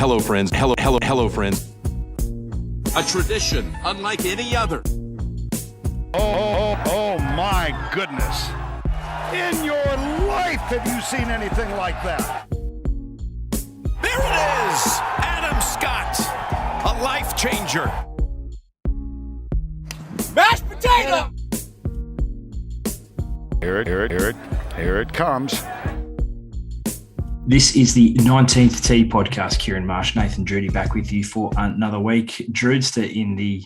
Hello, friends. Hello, friends. A tradition unlike any other. Oh, my goodness. In your life, have you seen anything like that? There it is! Adam Scott, a life changer. Mashed potato! Here it comes. This is the 19th Tee podcast. Kieran Marsh, Nathan Drudy back with you for another week. Drudester in the,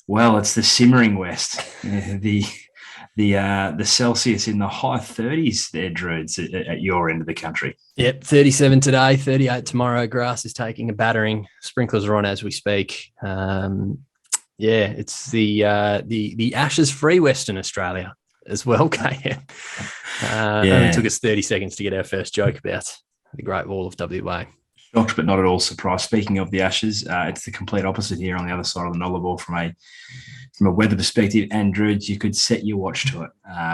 well, it's the simmering west. The Celsius in the high 30s there, Drudes, at your end of the country. Yep, 37 today, 38 tomorrow. Grass is taking a battering. Sprinklers are on as we speak. It's the ashes-free Western Australia as well, KM. Only took us 30 seconds to get our first joke about the Great Wall of WA. Shocked, but not at all surprised. Speaking of the Ashes, it's the complete opposite here on the other side of the Nullarbor from a weather perspective. And Drudes, you could set your watch to it.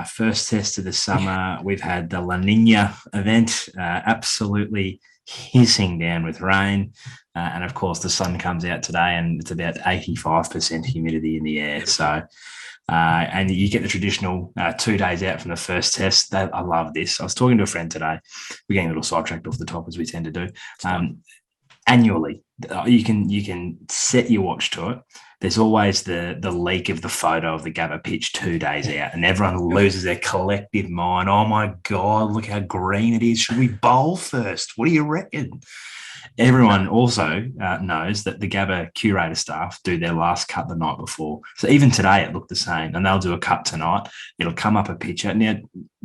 First test of the summer, we've had the La Nina event, absolutely hissing down with rain. And of course, the sun comes out today and it's about 85% humidity in the air. So, and you get the traditional 2 days out from the first test. I love this. I was talking to a friend today. We're getting a little sidetracked off the top as we tend to do. Annually, you can set your watch to it. There's always the leak of the photo of the Gabba pitch 2 days out, and everyone loses their collective mind. Oh my God, look how green it is. Should we bowl first? What do you reckon? Everyone also knows that the Gabba curator staff do their last cut the night before. So even today it looked the same, and they'll do a cut tonight. It'll come up a picture. Now,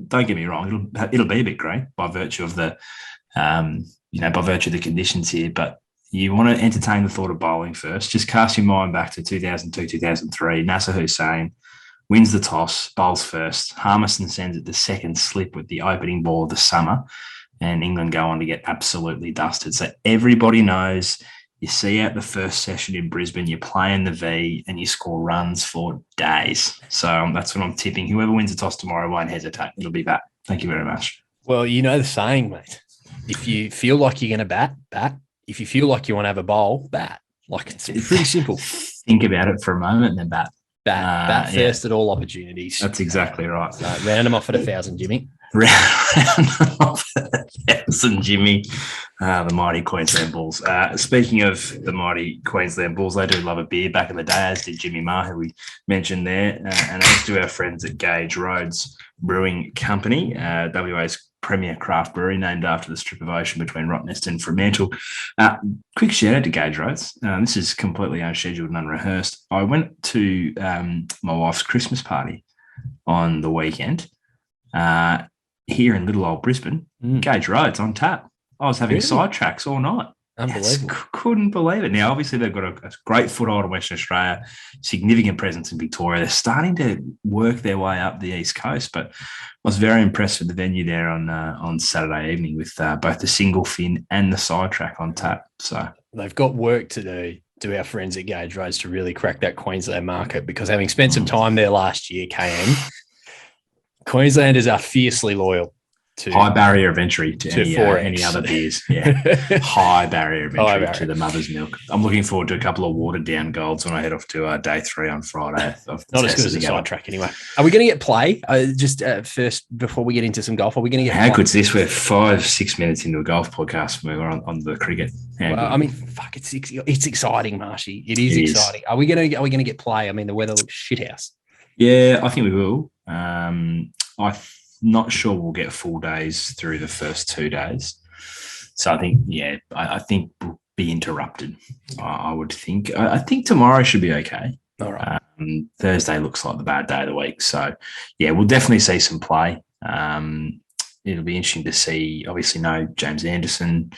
don't get me wrong, it'll be a bit green by virtue of the conditions here, but you want to entertain the thought of bowling first. Just cast your mind back to 2002, 2003. Nasser Hussain wins the toss, bowls first. Harmison sends it the second slip with the opening ball of the summer, and England go on to get absolutely dusted. So everybody knows you see out the first session in Brisbane, you play in the V and you score runs for days. So that's what I'm tipping. Whoever wins the toss tomorrow won't hesitate. It'll be that. Thank you very much. Well, you know the saying, mate. If you feel like you're going to bat. If you feel like you want to have a bowl, bat. Like, it's pretty simple. Think about it for a moment and then bat. Bat first at all opportunities. That's exactly right. So round them off at 1,000, Jimmy. Round them off at 1,000, Jimmy. The mighty Queensland Bulls. Speaking of the mighty Queensland Bulls, they do love a beer back in the day, as did Jimmy Maher, who we mentioned there, and as do our friends at Gage Roads Brewing Company, WA's premier craft brewery, named after the strip of ocean between Rottnest and Fremantle. Quick shout out to Gage Roads. This is completely unscheduled and unrehearsed. I went to my wife's Christmas party on the weekend here in little old Brisbane. Gage Roads on tap. I was having sidetracks all night. Unbelievable. Couldn't believe it. Now, obviously, they've got a great foothold in Western Australia, significant presence in Victoria. They're starting to work their way up the East Coast, but I was very impressed with the venue there on Saturday evening with both the single fin and the sidetrack on tap. So they've got work to do our friends at Gage Roads to really crack that Queensland market, because having spent some time there last year, KM, Queenslanders are fiercely loyal. High barrier of entry to any other beers. Yeah. High barrier of entry to the mother's milk. I'm looking forward to a couple of watered down golds when I head off to day 3 on Friday. Not as good as a sidetrack anyway. Are we going to get play? First, before we get into some golf, are we going to get How good's this? We're 5-6 minutes into a golf podcast when we're on the cricket. It's exciting, Marshy. It is exciting. Are we going to get play? I mean, the weather looks shithouse. Yeah, I think we will. Not sure we'll get full days through the first 2 days. So I think we'll be interrupted, I would think. I think tomorrow should be okay. All right. Thursday looks like the bad day of the week. So, yeah, we'll definitely see some play. It'll be interesting to see, obviously, no James Anderson,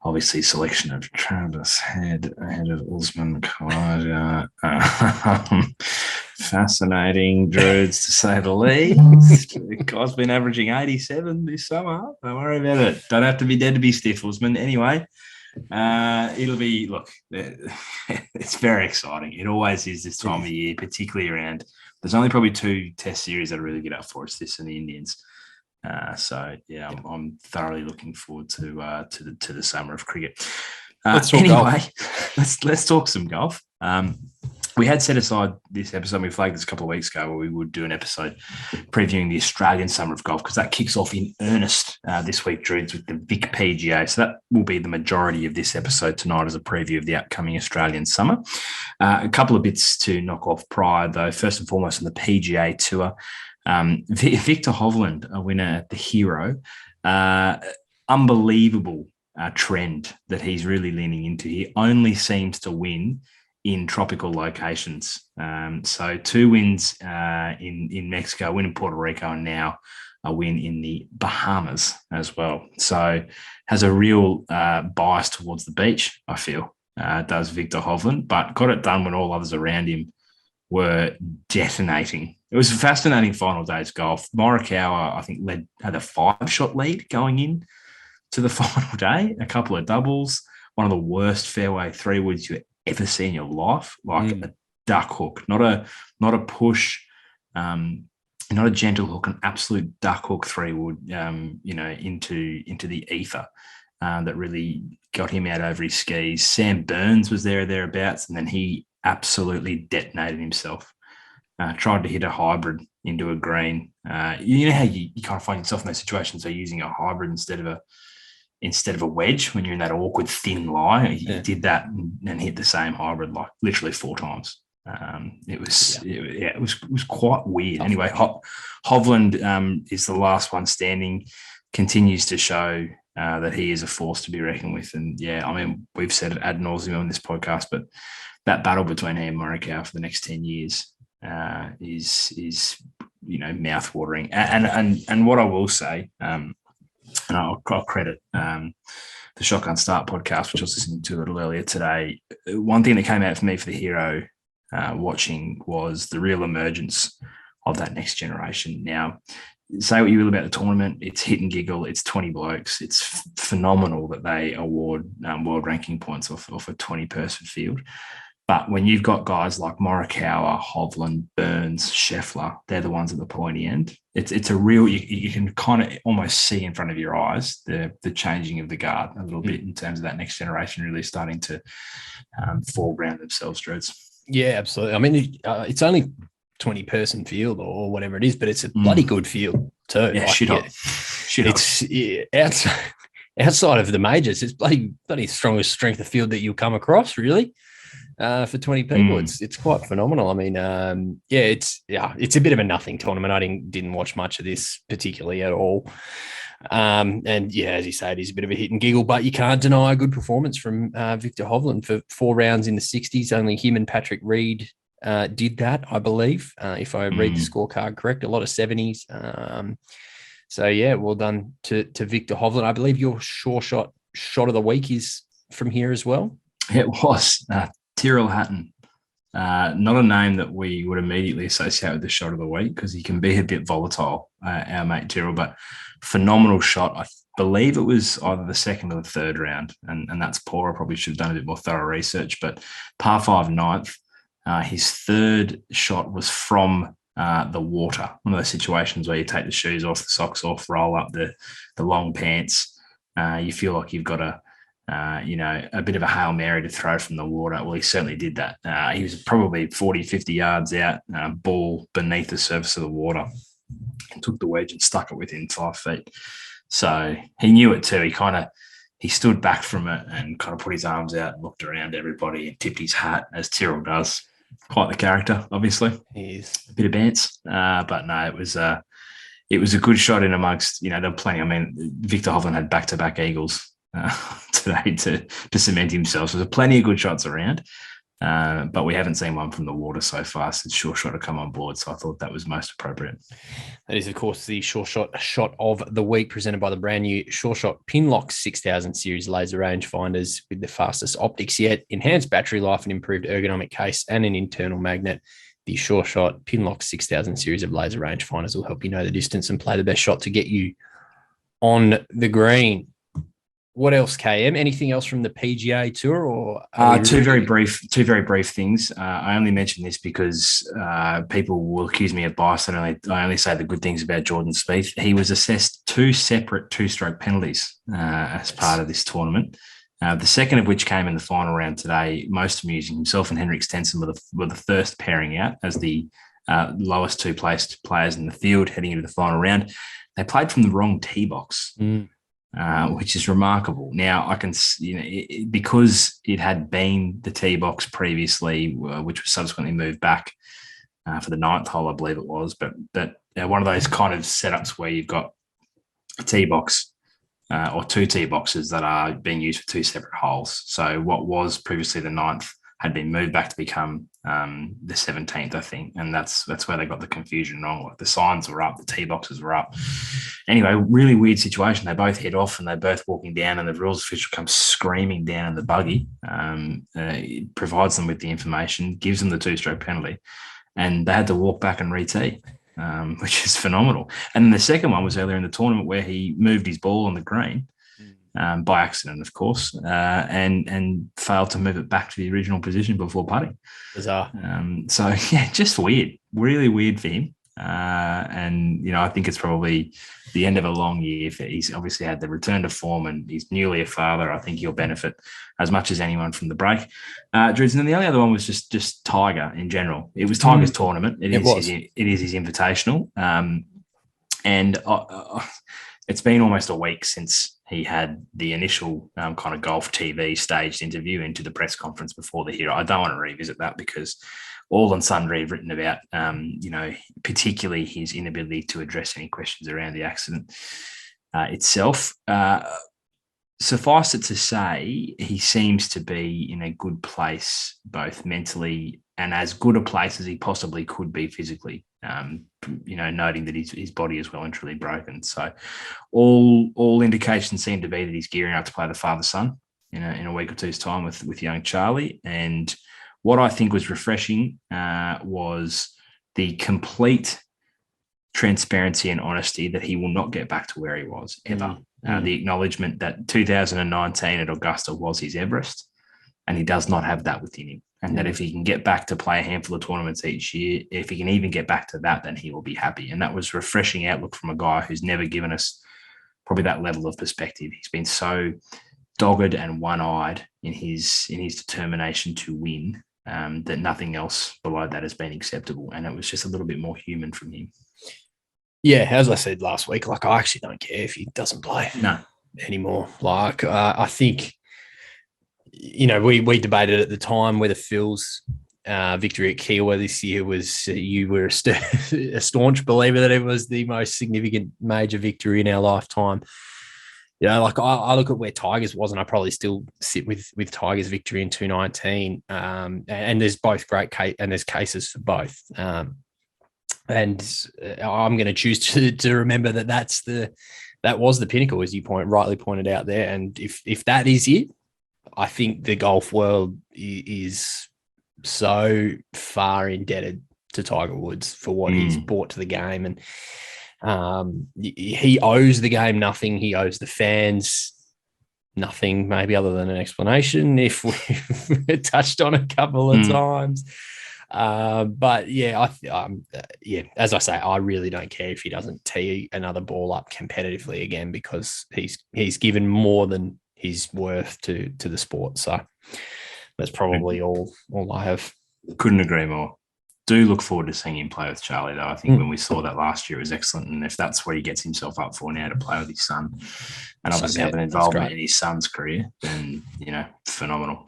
obviously selection of Travis Head ahead of Usman Khawaja. Fascinating Drudes, to say the least. The guy's been averaging 87 this summer. Don't worry about it. Don't have to be dead to be stiff, Usman. Anyway, it'll be, look, it's very exciting. It always is this time of year, particularly around, there's only probably 2 test series that are really get up for us, this and the Indians. I'm thoroughly looking forward to the summer of cricket. Let's talk golf. let's talk some golf. We had set aside this episode. We flagged this a couple of weeks ago where we would do an episode previewing the Australian Summer of Golf because that kicks off in earnest this week, Drudes, with the Vic PGA. So that will be the majority of this episode tonight as a preview of the upcoming Australian Summer. A couple of bits to knock off prior, though. First and foremost, on the PGA Tour, Victor Hovland, a winner at the Hero, unbelievable trend that he's really leaning into. He only seems to win in tropical locations. So 2 wins in Mexico, a win in Puerto Rico, and now a win in the Bahamas as well. So has a real bias towards the beach, I feel, does Victor Hovland, but got it done when all others around him were detonating. It was a fascinating final day's golf. Morikawa, I think, had a 5-shot lead going in to the final day, a couple of doubles, one of the worst fairway 3-woods you ever see in your life, like a duck hook, not a push, not a gentle hook, an absolute duck hook 3-wood, into the ether that really got him out over his skis. Sam Burns was there or thereabouts, and then he absolutely detonated himself. Tried to hit a hybrid into a green. You know how you kind of find yourself in those situations of using a hybrid instead of a wedge when you're in that awkward thin lie. He did that and hit the same hybrid like literally 4 times. It was quite weird. Anyway, Hovland is the last one standing, continues to show that he is a force to be reckoned with. And we've said it ad nauseum on this podcast, but that battle between he and Morikawa for the next 10 years is mouth-watering. And what I will say, and I'll credit the Shotgun Start podcast, which I was listening to a little earlier today. One thing that came out for me for the Hero watching was the real emergence of that next generation. Now, say what you will about the tournament, it's hit and giggle, it's 20 blokes. It's phenomenal that they award world ranking points off a 20-person field. But when you've got guys like Morikawa, Hovland, Burns, Scheffler, they're the ones at the pointy end. It's a real, you can kind of almost see in front of your eyes the changing of the guard a little bit in terms of that next generation really starting to foreground themselves, Drudes. Yeah, absolutely. I mean, it's only 20-person field or whatever it is, but it's a bloody good field too. Yeah, It's outside of the majors, it's bloody strongest strength of field that you'll come across, really. For 20 people, it's quite phenomenal. I mean, it's a bit of a nothing tournament. I didn't watch much of this particularly at all. And as you say, it is a bit of a hit and giggle, but you can't deny a good performance from Victor Hovland for 4 rounds in the 60s. Only him and Patrick Reed did that, I believe, if I read the scorecard correct. A lot of 70s. Well done to Victor Hovland. I believe your short shot of the week is from here as well. It was Tyrrell Hatton. Not a name that we would immediately associate with the shot of the week because he can be a bit volatile, our mate Tyrrell, but phenomenal shot. I believe it was either the second or the third round, and that's poor. I probably should have done a bit more thorough research, but par 5 ninth, his third shot was from the water, one of those situations where you take the shoes off, the socks off, roll up the long pants. You feel like you've got a bit of a Hail Mary to throw from the water. Well, he certainly did that. He was probably 40, 50 yards out, ball beneath the surface of the water, and took the wedge and stuck it within 5 feet. So he knew it too. He stood back from it and kind of put his arms out and looked around everybody and tipped his hat, as Tyrrell does. Quite the character, obviously. He is. A bit of bants. But no, it was a good shot in amongst, there were plenty. I mean, Victor Hovland had back-to-back eagles today to cement himself. So there's plenty of good shots around, but we haven't seen one from the water so far since Sure Shot to come on board. So I thought that was most appropriate. That is, of course, the Sure Shot of the week presented by the brand new Sure Shot Pinlock 6000 series laser rangefinders with the fastest optics yet, enhanced battery life, and improved ergonomic case and an internal magnet. The Sure Shot Pinlock 6000 series of laser rangefinders will help you know the distance and play the best shot to get you on the green. What else, KM? Anything else from the PGA Tour? Or two very brief things. I only mention this because people will accuse me of bias, and I only say the good things about Jordan Spieth. He was assessed 2 separate 2-stroke penalties as part of this tournament. The second of which came in the final round today. Most amusing. Himself and Henrik Stenson were the first pairing out as the lowest two placed players in the field heading into the final round. They played from the wrong tee box. Which is remarkable. Now, I can, because it had been the tee box previously, which was subsequently moved back for the ninth hole, I believe it was. But one of those kind of setups where you've got a tee box or two tee boxes that are being used for two separate holes. So what was previously the ninth had been moved back to become the 17th, I think. And that's where they got the confusion wrong. Like the signs were up, the tee boxes were up. Anyway, really weird situation. They both head off and they're both walking down and the rules official comes screaming down in the buggy, provides them with the information, gives them the two-stroke penalty, and they had to walk back and re-tee, which is phenomenal. And then the second one was earlier in the tournament where he moved his ball on the green, by accident, of course, and failed to move it back to the original position before putting. Bizarre. So, yeah, just weird. Really weird for him. And, I think it's probably the end of a long year. He's obviously had the return to form and he's newly a father. I think he'll benefit as much as anyone from the break. Drudes, and then the only other one was just Tiger in general. It was Tiger's tournament. It is his invitational. And it's been almost a week since he had the initial kind of golf TV staged interview into the press conference before the hero. I don't want to revisit that because all and sundry have written about, particularly his inability to address any questions around the accident itself. Suffice it to say, he seems to be in a good place, both mentally and as good a place as he possibly could be physically, noting that his body is well and truly broken. So all indications seem to be that he's gearing up to play the father-son in a week or two's time with young Charlie. And what I think was refreshing was the complete transparency and honesty that he will not get back to where he was ever. The acknowledgement that 2019 at Augusta was his Everest, and he does not have that within him. And that if he can get back to play a handful of tournaments each year, if he can even get back to that, then he will be happy. And that was refreshing outlook from a guy who's never given us probably that level of perspective. He's been so dogged and one-eyed in his determination to win that nothing else below that has been acceptable. And it was just a little bit more human from him. Yeah, as I said last week, I actually don't care if he doesn't play anymore. I think, we debated at the time whether Phil's victory at Kiawah this year was, you were a staunch believer that it was the most significant major victory in our lifetime. I look at where Tigers was, and I probably still sit with Tigers' victory in 2019. And there's both and there's cases for both. And I'm going to choose to remember that was the pinnacle, as you rightly pointed out there. And if that is it, I think the golf world is so far indebted to Tiger Woods for what he's brought to the game. And he owes the game nothing. He owes the fans nothing, maybe other than an explanation, if we've touched on a couple of times. But as I say, I really don't care if he doesn't tee another ball up competitively again, because he's given more than he's worth to the sport. So that's probably all I have. Couldn't agree more. Do look forward to seeing him play with Charlie, though. I think when we saw that last year, it was excellent. And if that's what he gets himself up for now, to play with his son, and obviously have an involvement in his son's career, then, phenomenal.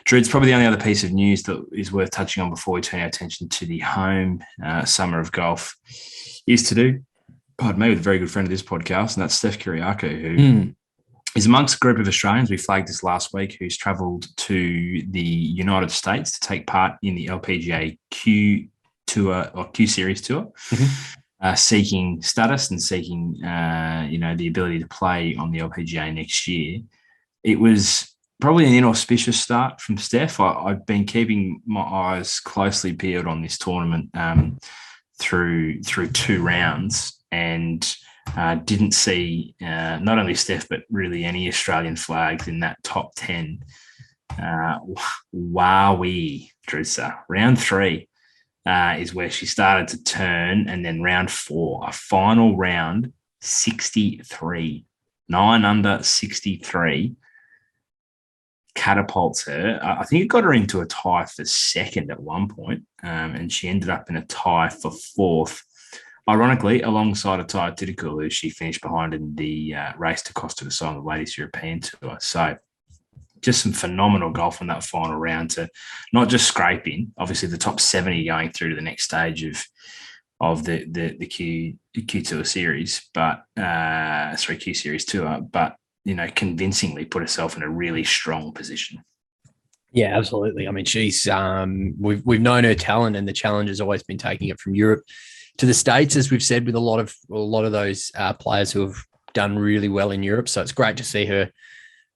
Drude's probably the only other piece of news that is worth touching on before we turn our attention to the home summer of golf is to do, with a very good friend of this podcast, and that's Steph Kiriakou, who is amongst a group of Australians, we flagged this last week, who's travelled to the United States to take part in the LPGA Q Tour or Q Series Tour, seeking status and seeking, the ability to play on the LPGA next year. It was probably an inauspicious start from Steph. I've been keeping my eyes closely peeled on this tournament through two rounds, and didn't see not only Steph but really any Australian flags in that top 10. Wowee, Drusa. Round 3 is where she started to turn, and then round 4, a final round, 63. 9 under 63. catapults her. I think it got her into a tie for second at one point, and she ended up in a tie for fourth. Ironically, alongside a Taya Titikul, who she finished behind in the race to Costa del Sol on the Ladies European Tour. So just some phenomenal golf in that final round to not just scraping, obviously the top 70 going through to the next stage of the Q Tour series, but Q Series Tour, but convincingly put herself in a really strong position. Yeah, absolutely. I mean, she's we've known her talent, and the challenge has always been taking it from Europe to the States, as we've said, with a lot of those players who have done really well in Europe. So it's great to see her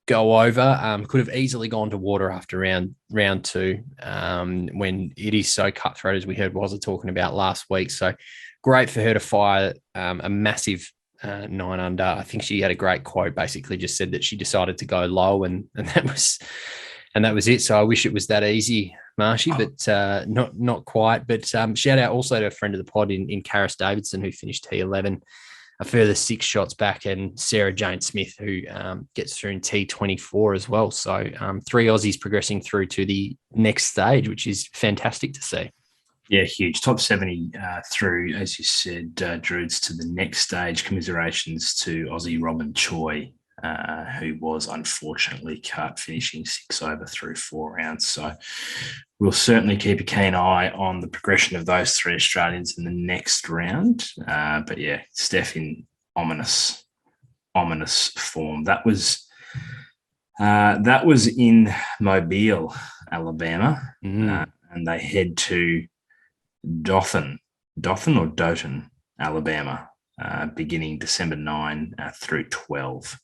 go over. Could have easily gone to water after round two, when it is so cutthroat, as we heard Wazza talking about last week. So great for her to fire a massive 9 under. I think she had a great quote, basically just said that she decided to go low, and that was it. So I wish it was that easy, Marshy, but not quite. But shout out also to a friend of the pod in Karis Davidson, who finished T11, a further 6 shots back, and Sarah Jane Smith, who gets through in T24 as well. So 3 Aussies progressing through to the next stage, which is fantastic to see. Yeah, huge. Top 70 through, as you said, Drudes, to the next stage. Commiserations to Aussie Robin Choi, who was unfortunately cut, finishing 6 over through 4 rounds. So we'll certainly keep a keen eye on the progression of those 3 Australians in the next round. But yeah, Steph in ominous form. That was in Mobile, Alabama, and they head to Dothan, Alabama, beginning December 9 through 12.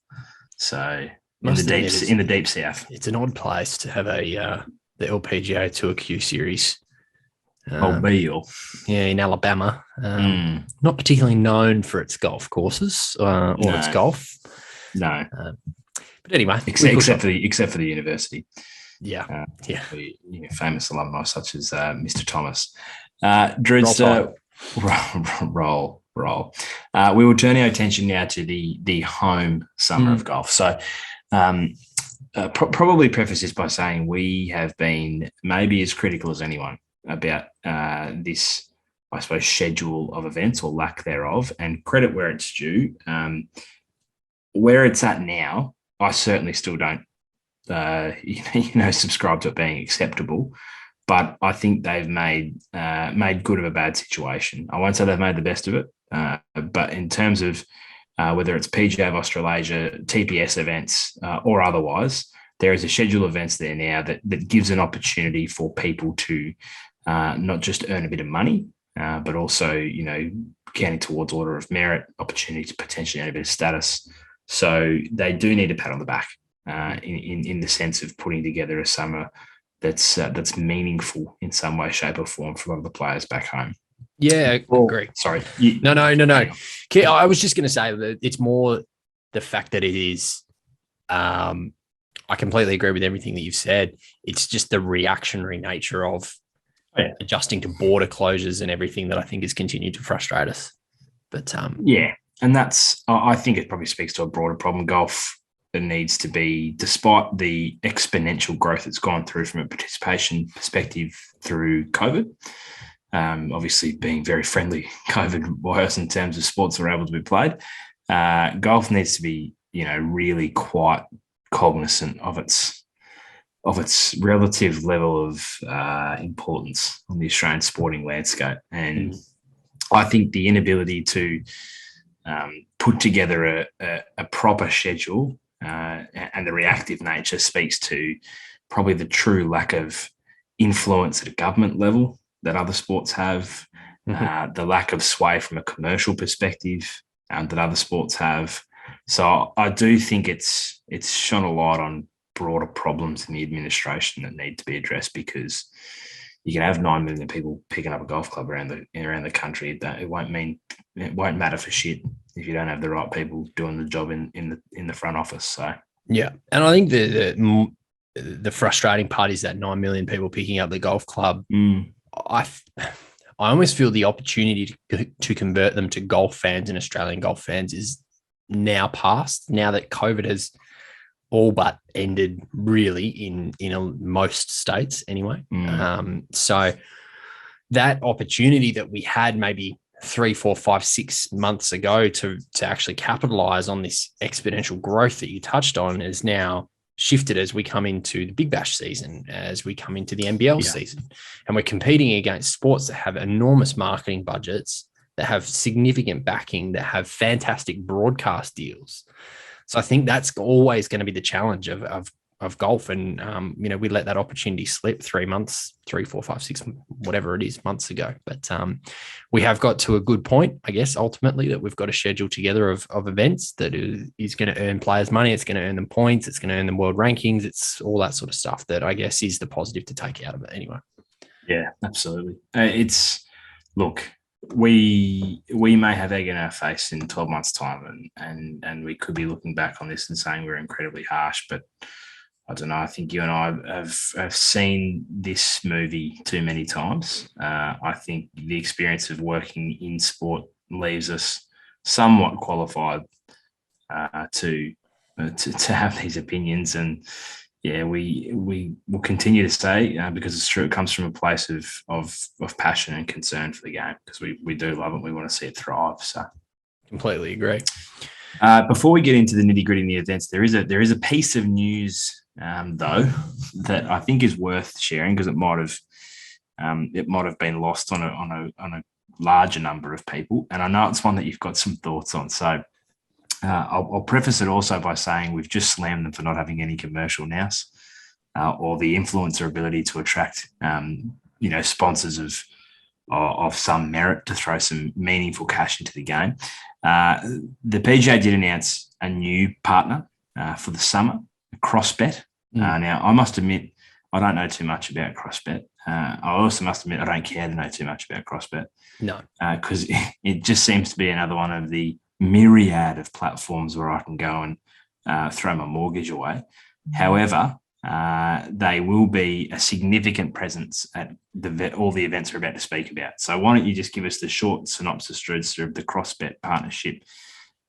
So in the deep south. It's an odd place to have the LPGA Tour Q Series. Mobile. Yeah, in Alabama. Not particularly known for its golf courses or its golf. No. But anyway. Except for the university. Yeah. Famous alumni such as Mr. Thomas. Drudes, roll. We will turn our attention now to the home summer of golf. So probably preface this by saying we have been maybe as critical as anyone about this, I suppose, schedule of events or lack thereof, and credit where it's due. Where it's at now, I certainly still don't subscribe to it being acceptable. But I think they've made good of a bad situation. I won't say they've made the best of it, but in terms of whether it's PGA of Australasia, TPS events, or otherwise, there is a schedule of events there now that gives an opportunity for people to not just earn a bit of money, but also, counting towards order of merit, opportunity to potentially earn a bit of status. So they do need a pat on the back in the sense of putting together a summer that's meaningful in some way, shape, or form for a lot of the players back home. Yeah, I agree. Sorry. No. I was just going to say that it's more the fact that it is. I completely agree with everything that you've said. It's just the reactionary nature of adjusting to border closures and everything that I think has continued to frustrate us. But and I think it probably speaks to a broader problem. Golf, it needs to be, despite the exponential growth it's gone through from a participation perspective through COVID, obviously being very friendly COVID-wise in terms of sports that are able to be played, golf needs to be, really quite cognizant of its relative level of importance on the Australian sporting landscape. And I think the inability to put together a proper schedule and the reactive nature speaks to probably the true lack of influence at a government level that other sports have, the lack of sway from a commercial perspective that other sports have. So I do think it's shone a light on broader problems in the administration that need to be addressed, because you can have 9 million people picking up a golf club around the country. That it won't matter for shit if you don't have the right people doing the job in the front office. So yeah, and I think the frustrating part is that 9 million people picking up the golf club. I almost feel the opportunity to convert them to golf fans and Australian golf fans is now past. Now that COVID has all but ended really in most states anyway. So that opportunity that we had maybe 3, 4, 5, 6 months ago to actually capitalize on this exponential growth that you touched on is now shifted as we come into the Big Bash season, as we come into the NBL season, and we're competing against sports that have enormous marketing budgets, that have significant backing, that have fantastic broadcast deals. So I think that's always going to be the challenge of golf. And, we let that opportunity slip 3 months, 3, 4, 5, 6, whatever it is, months ago. But we have got to a good point, I guess, ultimately, that we've got a schedule together of events that is going to earn players money. It's going to earn them points. It's going to earn them world rankings. It's all that sort of stuff that I guess is the positive to take out of it anyway. Yeah, absolutely. Look, we may have egg in our face in 12 months' time, and we could be looking back on this and saying we're incredibly harsh, but I don't know. I think you and I have seen this movie too many times. I think the experience of working in sport leaves us somewhat qualified to have these opinions. And yeah, we will continue to say because it's true. It comes from a place of passion and concern for the game, because we do love it. We want to see it thrive. So completely agree. Before we get into the nitty gritty in the events, there is a piece of news. Though, that I think is worth sharing, because it might have been lost on a larger number of people, and I know it's one that you've got some thoughts on. So I'll preface it also by saying we've just slammed them for not having any commercial nous or the influencer ability to attract sponsors of some merit to throw some meaningful cash into the game. The PGA did announce a new partner for the summer, CrossBet. Now, I must admit, I don't know too much about CrossBet. I also must admit I don't care to know too much about CrossBet. No. Because it just seems to be another one of the myriad of platforms where I can go and throw my mortgage away. However, they will be a significant presence at all the events we're about to speak about. So why don't you just give us the short synopsis, Drudes, of the CrossBet partnership,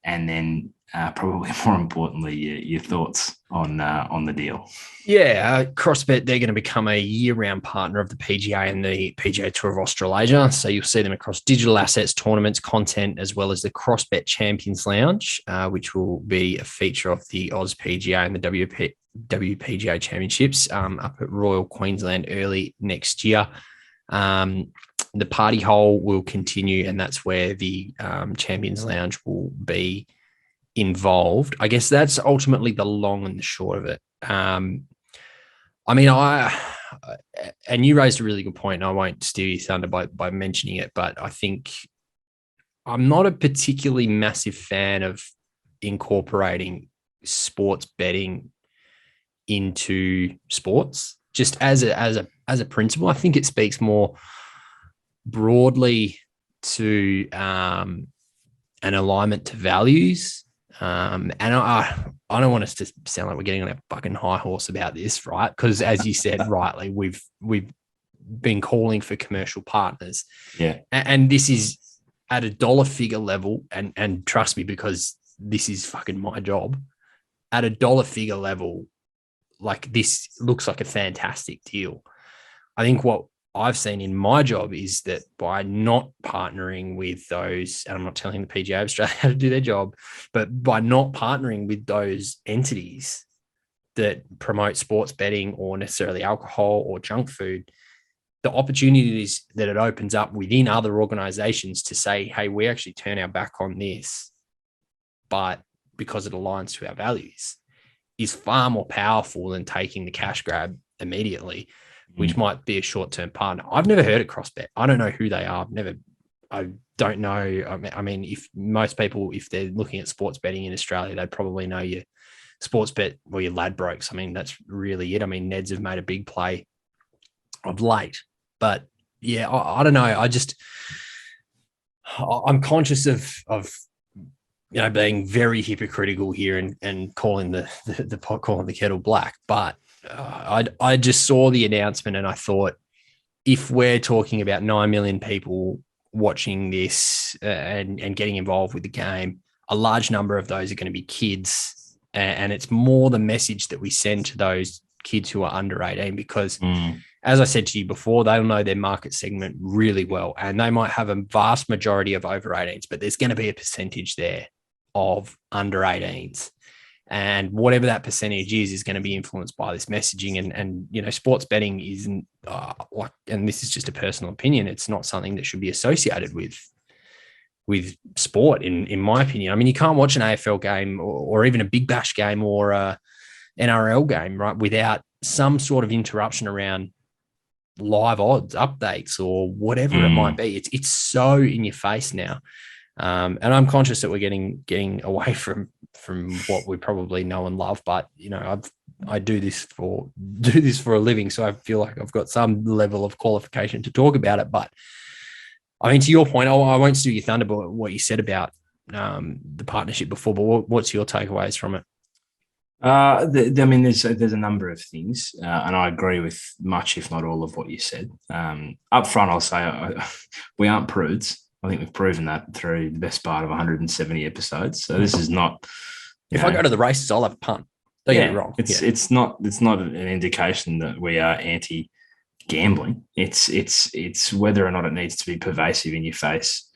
and then probably more importantly, your thoughts on the deal. Yeah, CrossBet, they're going to become a year-round partner of the PGA and the PGA Tour of Australasia. So you'll see them across digital assets, tournaments, content, as well as the CrossBet Champions Lounge, which will be a feature of the Oz PGA and the WPGA Championships up at Royal Queensland early next year. The party hole will continue, and that's where the Champions Lounge will be involved. I guess that's ultimately the long and the short of it. And you raised a really good point, and I won't steal your thunder by mentioning it, but I think I'm not a particularly massive fan of incorporating sports betting into sports, just as a principle. I think it speaks more broadly to an alignment to values. And I don't want us to sound like we're getting on a fucking high horse about this, right? Because as you said rightly, we've been calling for commercial partners. Yeah. And this is at a dollar figure level, and trust me, because this is fucking my job, at a dollar figure level, like this looks like a fantastic deal. I think what I've seen in my job is that by not partnering with those, and I'm not telling the PGA Australia how to do their job, but by not partnering with those entities that promote sports betting or necessarily alcohol or junk food, the opportunities that it opens up within other organizations to say, hey, we actually turn our back on this, but because it aligns to our values, is far more powerful than taking the cash grab immediately, which might be a short-term partner. I've never heard of CrossBet. I don't know who they are. I don't know. I mean, if most people, if they're looking at sports betting in Australia, they'd probably know your sports bet or your Ladbrokes. I mean, that's really it. I mean, Neds have made a big play of late, but yeah, I don't know. I'm conscious of being very hypocritical here and calling the pot, calling the kettle black, but I just saw the announcement and I thought, if we're talking about 9 million people watching this and getting involved with the game, a large number of those are going to be kids And it's more the message that we send to those kids who are under 18, because as I said to you before, they'll know their market segment really well, and they might have a vast majority of over 18s, but there's going to be a percentage there of under 18s. And whatever that percentage is going to be influenced by this messaging. And you know, sports betting isn't and this is just a personal opinion, it's not something that should be associated with sport, in my opinion. I mean, you can't watch an AFL game or even a Big Bash game or a NRL game, right, without some sort of interruption around live odds, updates, or whatever it might be. It's so in your face now. And I'm conscious that we're getting away from what we probably know and love, but you know, I do this for a living, so I feel like I've got some level of qualification to talk about it. But I mean, to your point, I won't steal your thunder, but what you said about the partnership before, but what's your takeaways from it? I mean, there's a number of things, and I agree with much, if not all, of what you said. Up front, I'll say we aren't prudes. I think we've proven that through the best part of 170 episodes. So this is not. If I go to the races, I'll have a punt. Don't get me wrong. It's not an indication that we are anti-gambling. It's whether or not it needs to be pervasive in your face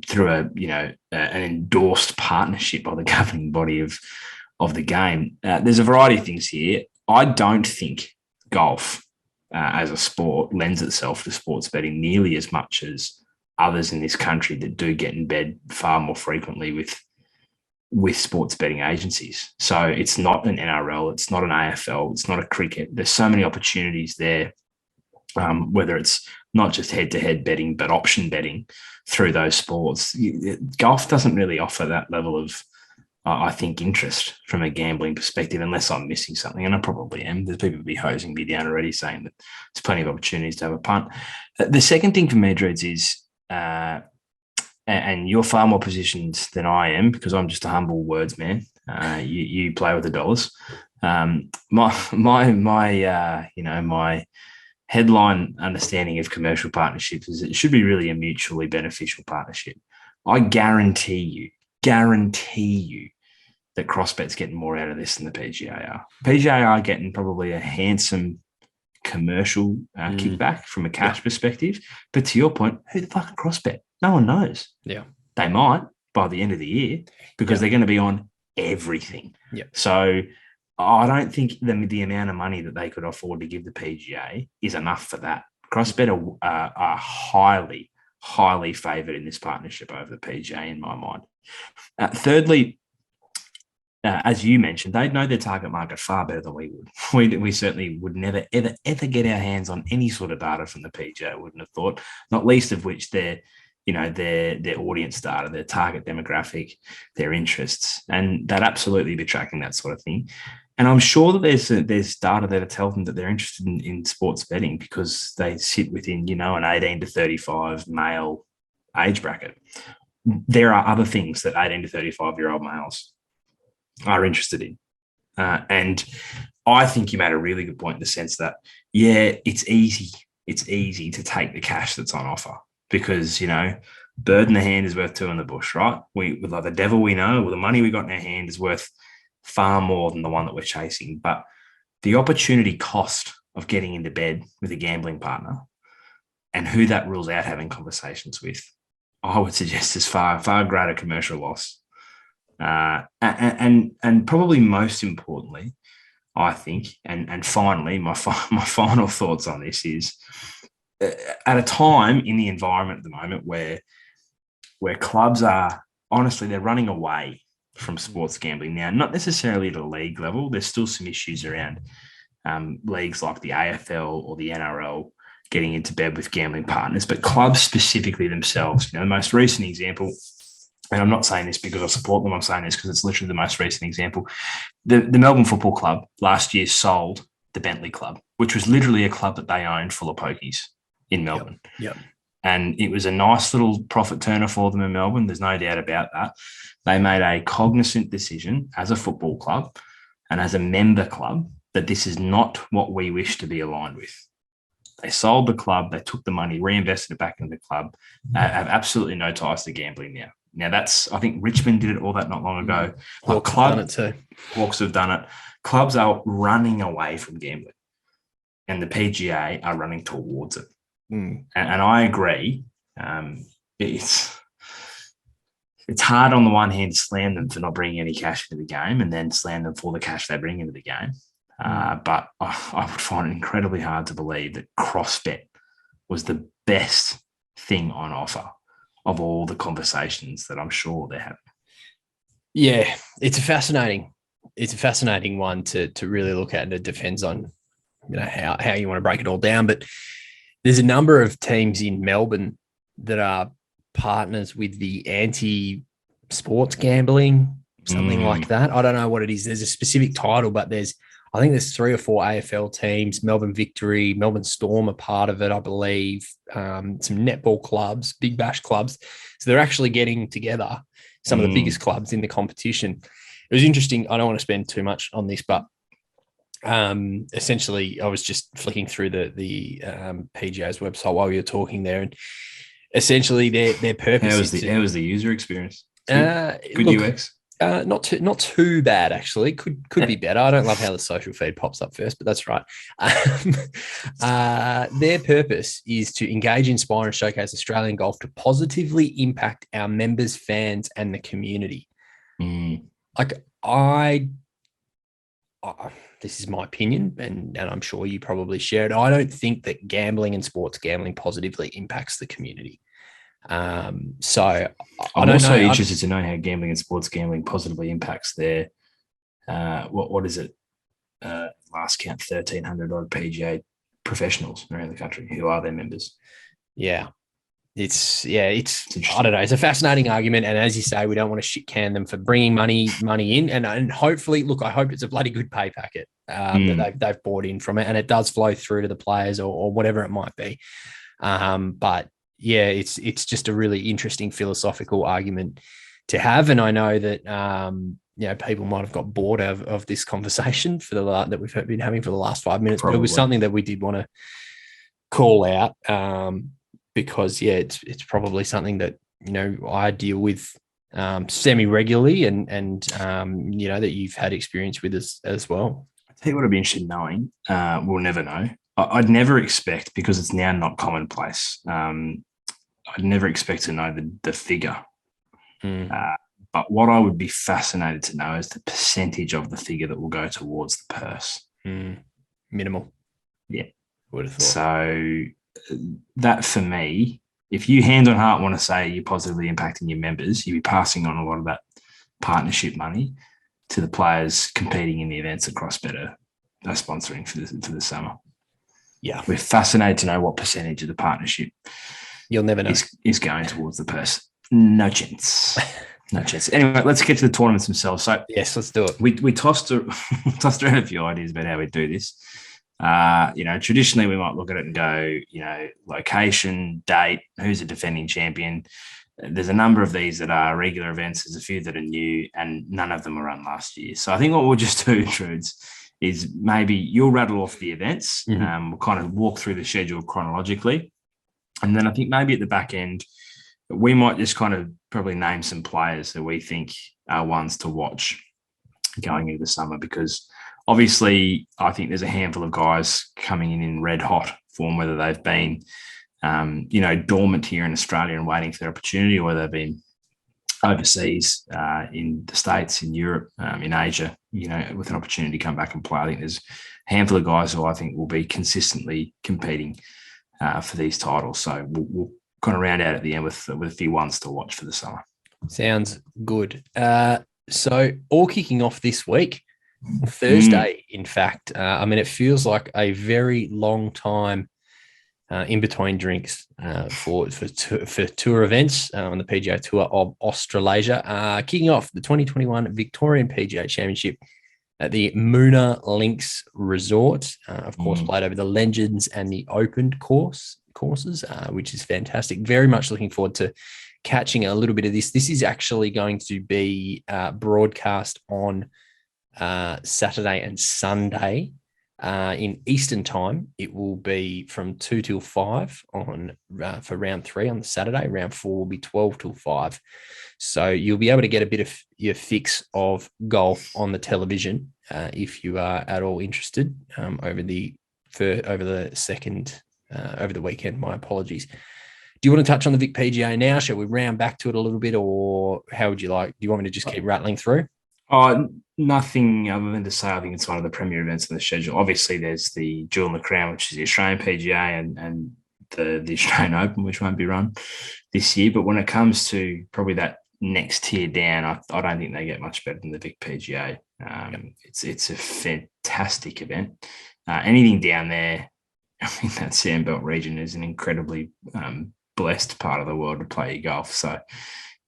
through an endorsed partnership by the governing body of the game. There's a variety of things here. I don't think golf as a sport lends itself to sports betting nearly as much as others in this country that do get in bed far more frequently with sports betting agencies. So it's not an NRL, it's not an AFL, it's not a cricket. There's so many opportunities there, whether it's not just head-to-head betting, but option betting through those sports. Golf doesn't really offer that level of, I think, interest from a gambling perspective, unless I'm missing something, and I probably am. There's people be hosing me down already saying that there's plenty of opportunities to have a punt. The second thing for me, Drudes, is and you're far more positioned than I am, because I'm just a humble wordsman. You play with the dollars. My headline understanding of commercial partnerships is it should be really a mutually beneficial partnership. I guarantee you that CrossBet's getting more out of this than the PGA are. PGA are getting probably a handsome commercial kickback from a cash perspective. But to your point, who the fuck are CrossBet? No one knows. Yeah. They might by the end of the year, because they're going to be on everything. Yeah. So I don't think the amount of money that they could afford to give the PGA is enough for that. CrossBet are highly, highly favoured in this partnership over the PGA in my mind. Thirdly, as you mentioned, they know their target market far better than we would. We certainly would never, ever, ever get our hands on any sort of data from the PGA, I wouldn't have thought, not least of which their audience data, their target demographic, their interests, and they'd absolutely be tracking that sort of thing. And I'm sure that there's data there to tell them that they're interested in sports betting, because they sit within, an 18 to 35 male age bracket. There are other things that 18 to 35-year-old males are interested in. And I think you made a really good point in the sense that, it's easy. It's easy to take the cash that's on offer, because, bird in the hand is worth two in the bush, right? With like the devil we know, well, the money we got in our hand is worth far more than the one that we're chasing. But the opportunity cost of getting into bed with a gambling partner and who that rules out having conversations with, I would suggest is far, far greater commercial loss. And probably most importantly, I think, and finally, my final thoughts on this is, at a time in the environment at the moment where clubs are, honestly, they're running away from sports gambling now, not necessarily at a league level. There's still some issues around leagues like the AFL or the NRL getting into bed with gambling partners, but clubs specifically themselves. The most recent example, and I'm not saying this because I support them, I'm saying this because it's literally the most recent example. The Melbourne Football Club last year sold the Bentley Club, which was literally a club that they owned full of pokies in Melbourne. Yep. And it was a nice little profit turner for them in Melbourne. There's no doubt about that. They made a cognizant decision as a football club and as a member club that this is not what we wish to be aligned with. They sold the club. They took the money, reinvested it back into the club, have absolutely no ties to gambling now. Now I think Richmond did it all that not long ago. Hawks have done it too. Hawks have done it. Clubs are running away from gambling, and the PGA are running towards it. And I agree. It's hard on the one hand to slam them for not bringing any cash into the game, and then slam them for the cash they bring into the game. But I would find it incredibly hard to believe that CrossBet was the best thing on offer of all the conversations that I'm sure they're having. Yeah, it's a fascinating one to really look at, and it depends on how you want to break it all down. But there's a number of teams in Melbourne that are partners with the anti-sports gambling, something like that. I don't know what it is. There's a specific title, but I think there's 3 or 4 AFL teams. Melbourne Victory, Melbourne Storm are part of it, I believe. Some netball clubs, Big Bash clubs. So they're actually getting together, some of the biggest clubs in the competition. It was interesting. I don't want to spend too much on this, but essentially I was just flicking through the PGA's website while you were talking there, and essentially their purpose how was the user experience? Good UX? Not too bad, actually. Could be better. I don't love how the social feed pops up first, but that's right. Their purpose is to engage, inspire, and showcase Australian golf to positively impact our members, fans, and the community. This is my opinion, and I'm sure you probably share it. I don't think that gambling and sports gambling positively impacts the community. So I'm also interested to know how gambling and sports gambling positively impacts their what is it? Last count 1,300 odd PGA professionals around the country who are their members. Yeah. It's I don't know. It's a fascinating argument, and as you say, we don't want to shit can them for bringing money in, and hopefully, look, I hope it's a bloody good pay packet that they've bought in from it, and it does flow through to the players or whatever it might be. But yeah, it's just a really interesting philosophical argument to have, and I know that people might have got bored of this conversation that we've been having for the last 5 minutes, Probably. But it was something that we did want to call out. Because it's probably something that I deal with semi-regularly, and that you've had experience with as well. I tell you what, I'd be interested in knowing. We'll never know. I'd never expect, because it's now not commonplace. I'd never expect to know the figure. But what I would be fascinated to know is the percentage of the figure that will go towards the purse. Minimal. Yeah, would have thought. So that, for me, if you hand on heart want to say you're positively impacting your members, you'd be passing on a lot of that partnership money to the players competing in the events that CrossBet are sponsoring for the summer. Yeah. We're fascinated to know what percentage of the partnership you'll never know is going towards the purse. No chance. No chance. Anyway, let's get to the tournaments themselves. So yes, let's do it. We tossed around a few ideas about how we do this. Traditionally we might look at it and go, location, date, who's a defending champion. There's a number of these that are regular events. There's a few that are new, and none of them were run last year. So I think what we'll just do, Drudes, is maybe you'll rattle off the events. We'll kind of walk through the schedule chronologically. And then I think maybe at the back end, we might just kind of probably name some players that we think are ones to watch going into the summer, because obviously, I think there's a handful of guys coming in red hot form, whether they've been, dormant here in Australia and waiting for their opportunity, or whether they've been overseas in the States, in Europe, in Asia, with an opportunity to come back and play. I think there's a handful of guys who I think will be consistently competing for these titles. So we'll kind of round out at the end with a few ones to watch for the summer. Sounds good. So all kicking off this week. Thursday, in fact. It feels like a very long time in between drinks for tour events on the PGA Tour of Australasia. Kicking off the 2021 Victorian PGA Championship at the Moona Links Resort, of course, played over the Legends and the Open courses, which is fantastic. Very much looking forward to catching a little bit of this. This is actually going to be broadcast on Saturday and Sunday In Eastern time, it will be from 2 till 5 for round 3 on the Saturday. Round 4 will be 12 till 5. So you'll be able to get a bit of your fix of golf on the television if you are at all interested over the weekend. My apologies. Do you want to touch on the Vic PGA now? Shall we round back to it a little bit, or how would you like? Do you want me to just keep rattling through? Nothing other than to say I think it's one of the premier events on the schedule. Obviously, there's the Jewel in the Crown, which is the Australian PGA, and the Australian Open, which won't be run this year. But when it comes to probably that next tier down, I don't think they get much better than the Vic PGA. It's a fantastic event. Anything down there, I mean, that Sandbelt region is an incredibly blessed part of the world to play golf. So,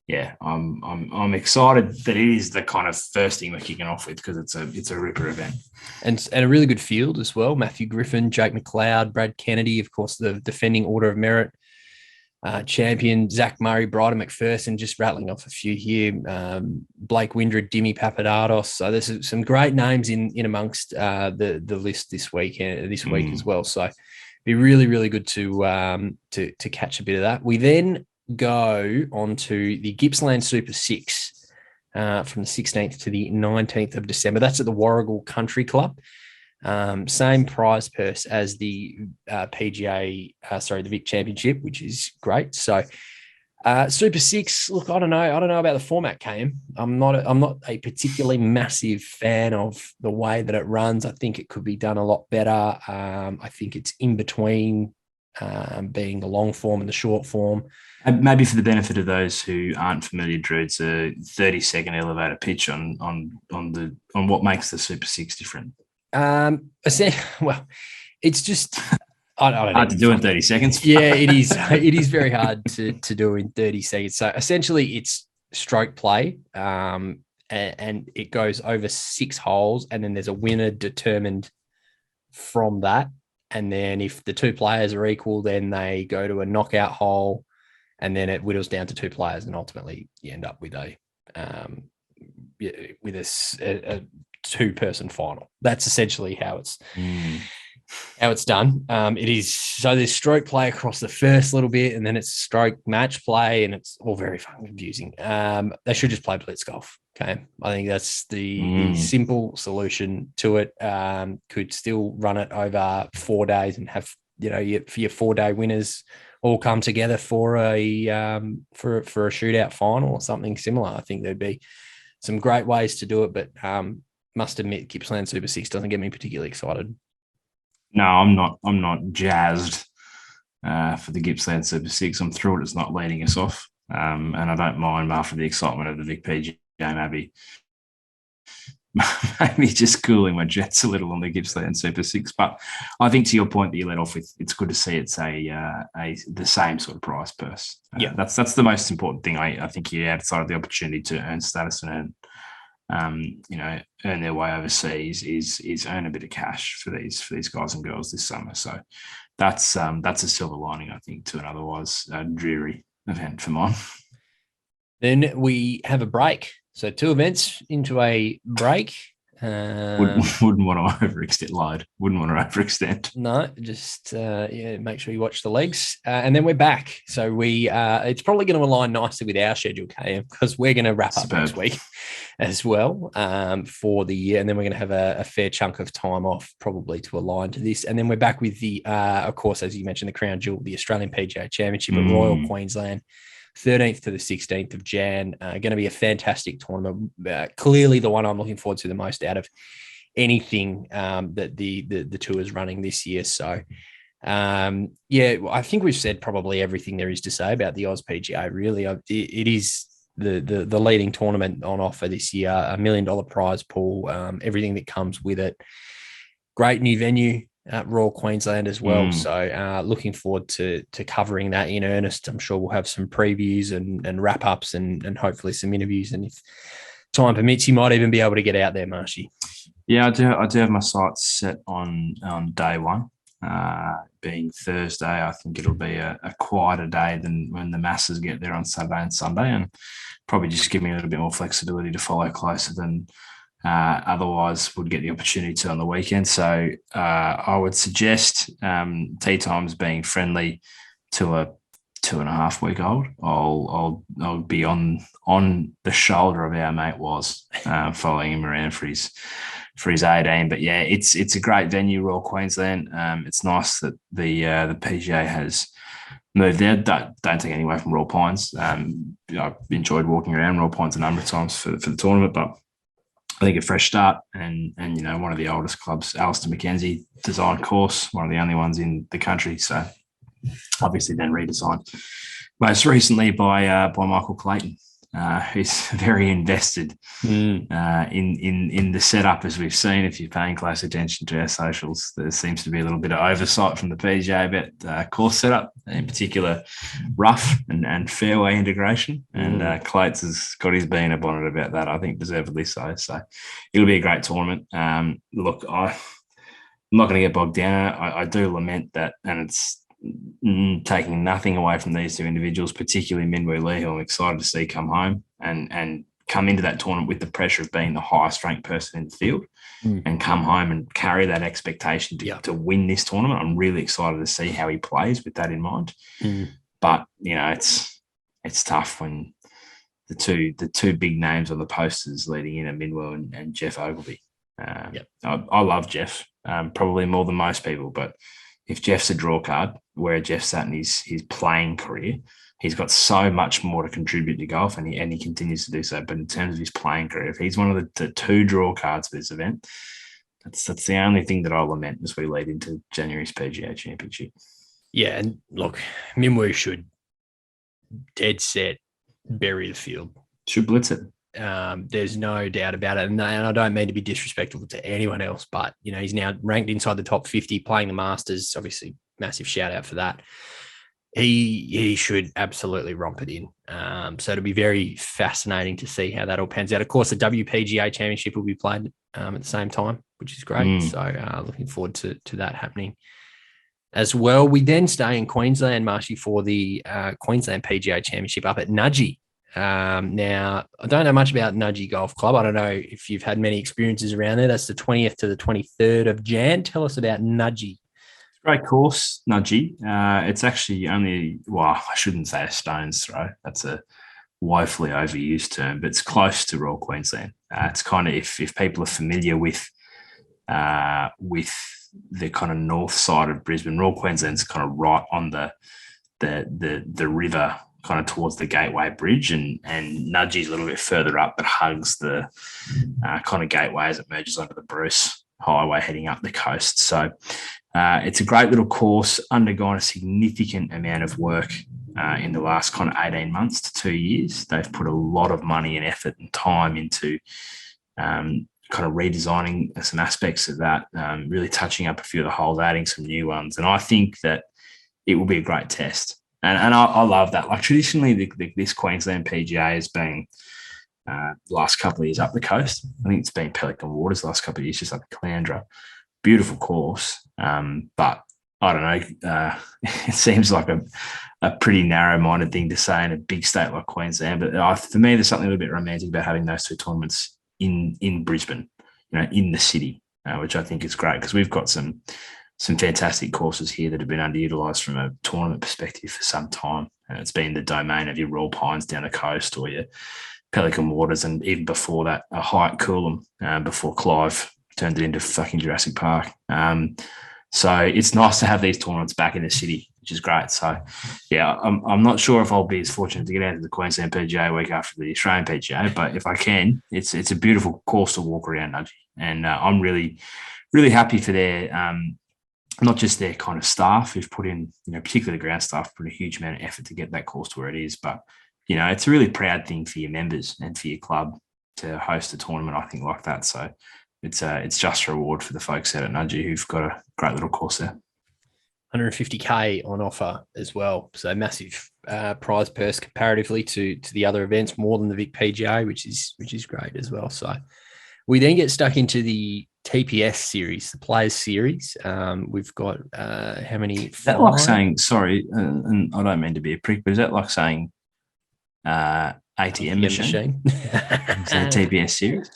yeah, I'm excited that it is the kind of first thing we're kicking off with, because it's a ripper event. And a really good field as well. Matthew Griffin, Jake Mcleod, Brad Kennedy, of course, the defending Order of Merit champion, Zach Murray, Bryden McPherson, just rattling off a few here. Blake Windred, Dimi Papadakis. So there's some great names in amongst the list this week as well. So it'd be really, really good to catch a bit of that. We then go on to the Gippsland Super Six from the 16th to the 19th of December. That's at the Warragul Country Club. Same prize purse as the the Vic Championship, which is great. So Super Six, look, I don't know about the format, Cam. I'm not a particularly massive fan of the way that it runs. I think it could be done a lot better. I think it's in between being the long form and the short form. And maybe for the benefit of those who aren't familiar, Drudes, a 30-second elevator pitch on what makes the Super Six different. Well, it's just I don't know. Hard to do in 30 seconds. Yeah, it is. It is very hard to do in 30 seconds. So essentially, it's stroke play, and it goes over 6 holes, and then there's a winner determined from that. And then if the 2 players are equal, then they go to a knockout hole, and then it whittles down to 2 players, and ultimately you end up with a 2-person final. That's essentially how it's done. It is, so there's stroke play across the first little bit, and then it's stroke match play, and it's all very fun, confusing. They should just play blitz golf. Okay, I think that's the simple solution to it. Could still run it over 4 days and have for your 4-day winners all come together for a shootout final or something similar. I think there'd be some great ways to do it, but must admit, Gippsland Super Six doesn't get me particularly excited. No, I'm not jazzed for the Gippsland Super Six. I'm thrilled it's not leading us off, and I don't mind after the excitement of the Vic PGA maybe just cooling my jets a little on the Gippsland Super Six. But I think to your point that you led off with, it's good to see it's the same sort of prize purse. Yeah, that's the most important thing. I think here, outside of the opportunity to earn status and earn their way overseas, is earn a bit of cash for these guys and girls this summer. So that's a silver lining, I think, to an otherwise dreary event for mine. Then we have a break. So 2 events into a break. Wouldn't want to overextend. Wouldn't want to overextend. No, just make sure you watch the legs, and then we're back. So it's probably going to align nicely with our schedule, KM, because we're going to wrap up next week as well for the year, and then we're going to have a fair chunk of time off probably to align to this, and then we're back with the, of course, as you mentioned, the Crown Jewel, the Australian PGA Championship at Royal Queensland. 13th to the 16th of Jan. Going to be a fantastic tournament. Clearly the one I'm looking forward to the most out of anything that the tour is running this year. So, I think we've said probably everything there is to say about the Oz PGA, really. It is the leading tournament on offer this year, $1 million prize pool, everything that comes with it. Great new venue at Royal Queensland as well. So looking forward to covering that in earnest. I'm sure we'll have some previews and wrap-ups and hopefully some interviews. And if time permits, you might even be able to get out there, Marshy. Yeah, I do have my sights set on day one, being Thursday. I think it'll be a quieter day than when the masses get there on Saturday and Sunday, and probably just give me a little bit more flexibility to follow closer than Otherwise, would get the opportunity to on the weekend. So I would suggest tee times being friendly to a 2.5 week old. I'll be on the shoulder of our mate was following him around for his 18. But yeah, it's a great venue, Royal Queensland. It's nice that the PGA has moved there. Don't take anything away from Royal Pines. I enjoyed walking around Royal Pines a number of times for the tournament, but I think a fresh start and one of the oldest clubs, Alistair McKenzie designed course, one of the only ones in the country. So obviously then redesigned most recently by Michael Clayton, who's very invested in the setup, as we've seen. If you're paying close attention to our socials, there seems to be a little bit of oversight from the PGA about course setup, in particular rough and fairway integration. And Clates has got his bee in a bonnet about that, I think deservedly so. So it'll be a great tournament. Look, I'm not going to get bogged down. I do lament that, and it's taking nothing away from these two individuals, particularly Minwoo Lee, who I'm excited to see come home and come into that tournament with the pressure of being the highest ranked person in the field and come home and carry that expectation to win this tournament. I'm really excited to see how he plays with that in mind. But, it's tough when the two big names on the posters leading in are Minwoo and Jeff Ogilvy. I love Jeff, probably more than most people, but if Jeff's a draw card, where Jeff's at in his playing career, he's got so much more to contribute to golf, and he continues to do so. But in terms of his playing career, if he's one of the two draw cards for this event, that's the only thing that I'll lament as we lead into January's PGA Championship. Yeah, and look, Minwoo should dead set bury the field. Should blitz it. There's no doubt about it. And I don't mean to be disrespectful to anyone else, but, he's now ranked inside the top 50, playing the Masters. Obviously, massive shout out for that. He should absolutely romp it in. So it'll be very fascinating to see how that all pans out. Of course, the WPGA Championship will be played at the same time, which is great. So looking forward to that happening as well. We then stay in Queensland, Marshy, for the Queensland PGA Championship up at Nudgee. Now, I don't know much about Nudgee Golf Club. I don't know if you've had many experiences around there. That's the 20th to the 23rd of Jan. Tell us about Nudgee. Great course, Nudgee. It's actually only, I shouldn't say a stone's throw. That's a woefully overused term, but it's close to Royal Queensland. It's kind of, if people are familiar with the kind of north side of Brisbane, Royal Queensland's kind of right on the river, kind of towards the Gateway Bridge, and Nudgee's a little bit further up, but hugs the kind of gateway as it merges onto the Bruce Highway heading up the coast. So it's a great little course, undergone a significant amount of work in the last kind of 18 months to 2 years. They've put a lot of money and effort and time into kind of redesigning some aspects of that, really touching up a few of the holes, adding some new ones. And I think that it will be a great test. And I love that. Like, traditionally, this Queensland PGA has been last couple of years up the coast. I think it's been Pelican Waters the last couple of years, just up Caloundra. Beautiful course. But I don't know. It seems like a pretty narrow-minded thing to say in a big state like Queensland. But for me, there's something a little bit romantic about having those two tournaments in Brisbane, in the city, which I think is great, because we've got some fantastic courses here that have been underutilised from a tournament perspective for some time. And it's been the domain of your Royal Pines down the coast, or your Pelican Waters, and even before that, a Hyatt Coolum, before Clive turned it into fucking Jurassic Park. So it's nice to have these tournaments back in the city, which is great. So, yeah, I'm not sure if I'll be as fortunate to get out to the Queensland PGA week after the Australian PGA, but if I can, it's a beautiful course to walk around, Nudgee. And I'm really, really happy for their not just their kind of staff who've put in, particularly the ground staff, put a huge amount of effort to get that course to where it is. But, it's a really proud thing for your members and for your club to host a tournament, I think, like that. So it's just a reward for the folks out at Nudgee who've got a great little course there. 150K on offer as well. So massive prize purse comparatively to the other events, more than the Vic PGA, which is great as well. So we then get stuck into the TPS series, the Players Series. We've got how many? Is that like saying, sorry, and I don't mean to be a prick, but is that like saying ATM machine? Is that a TPS series?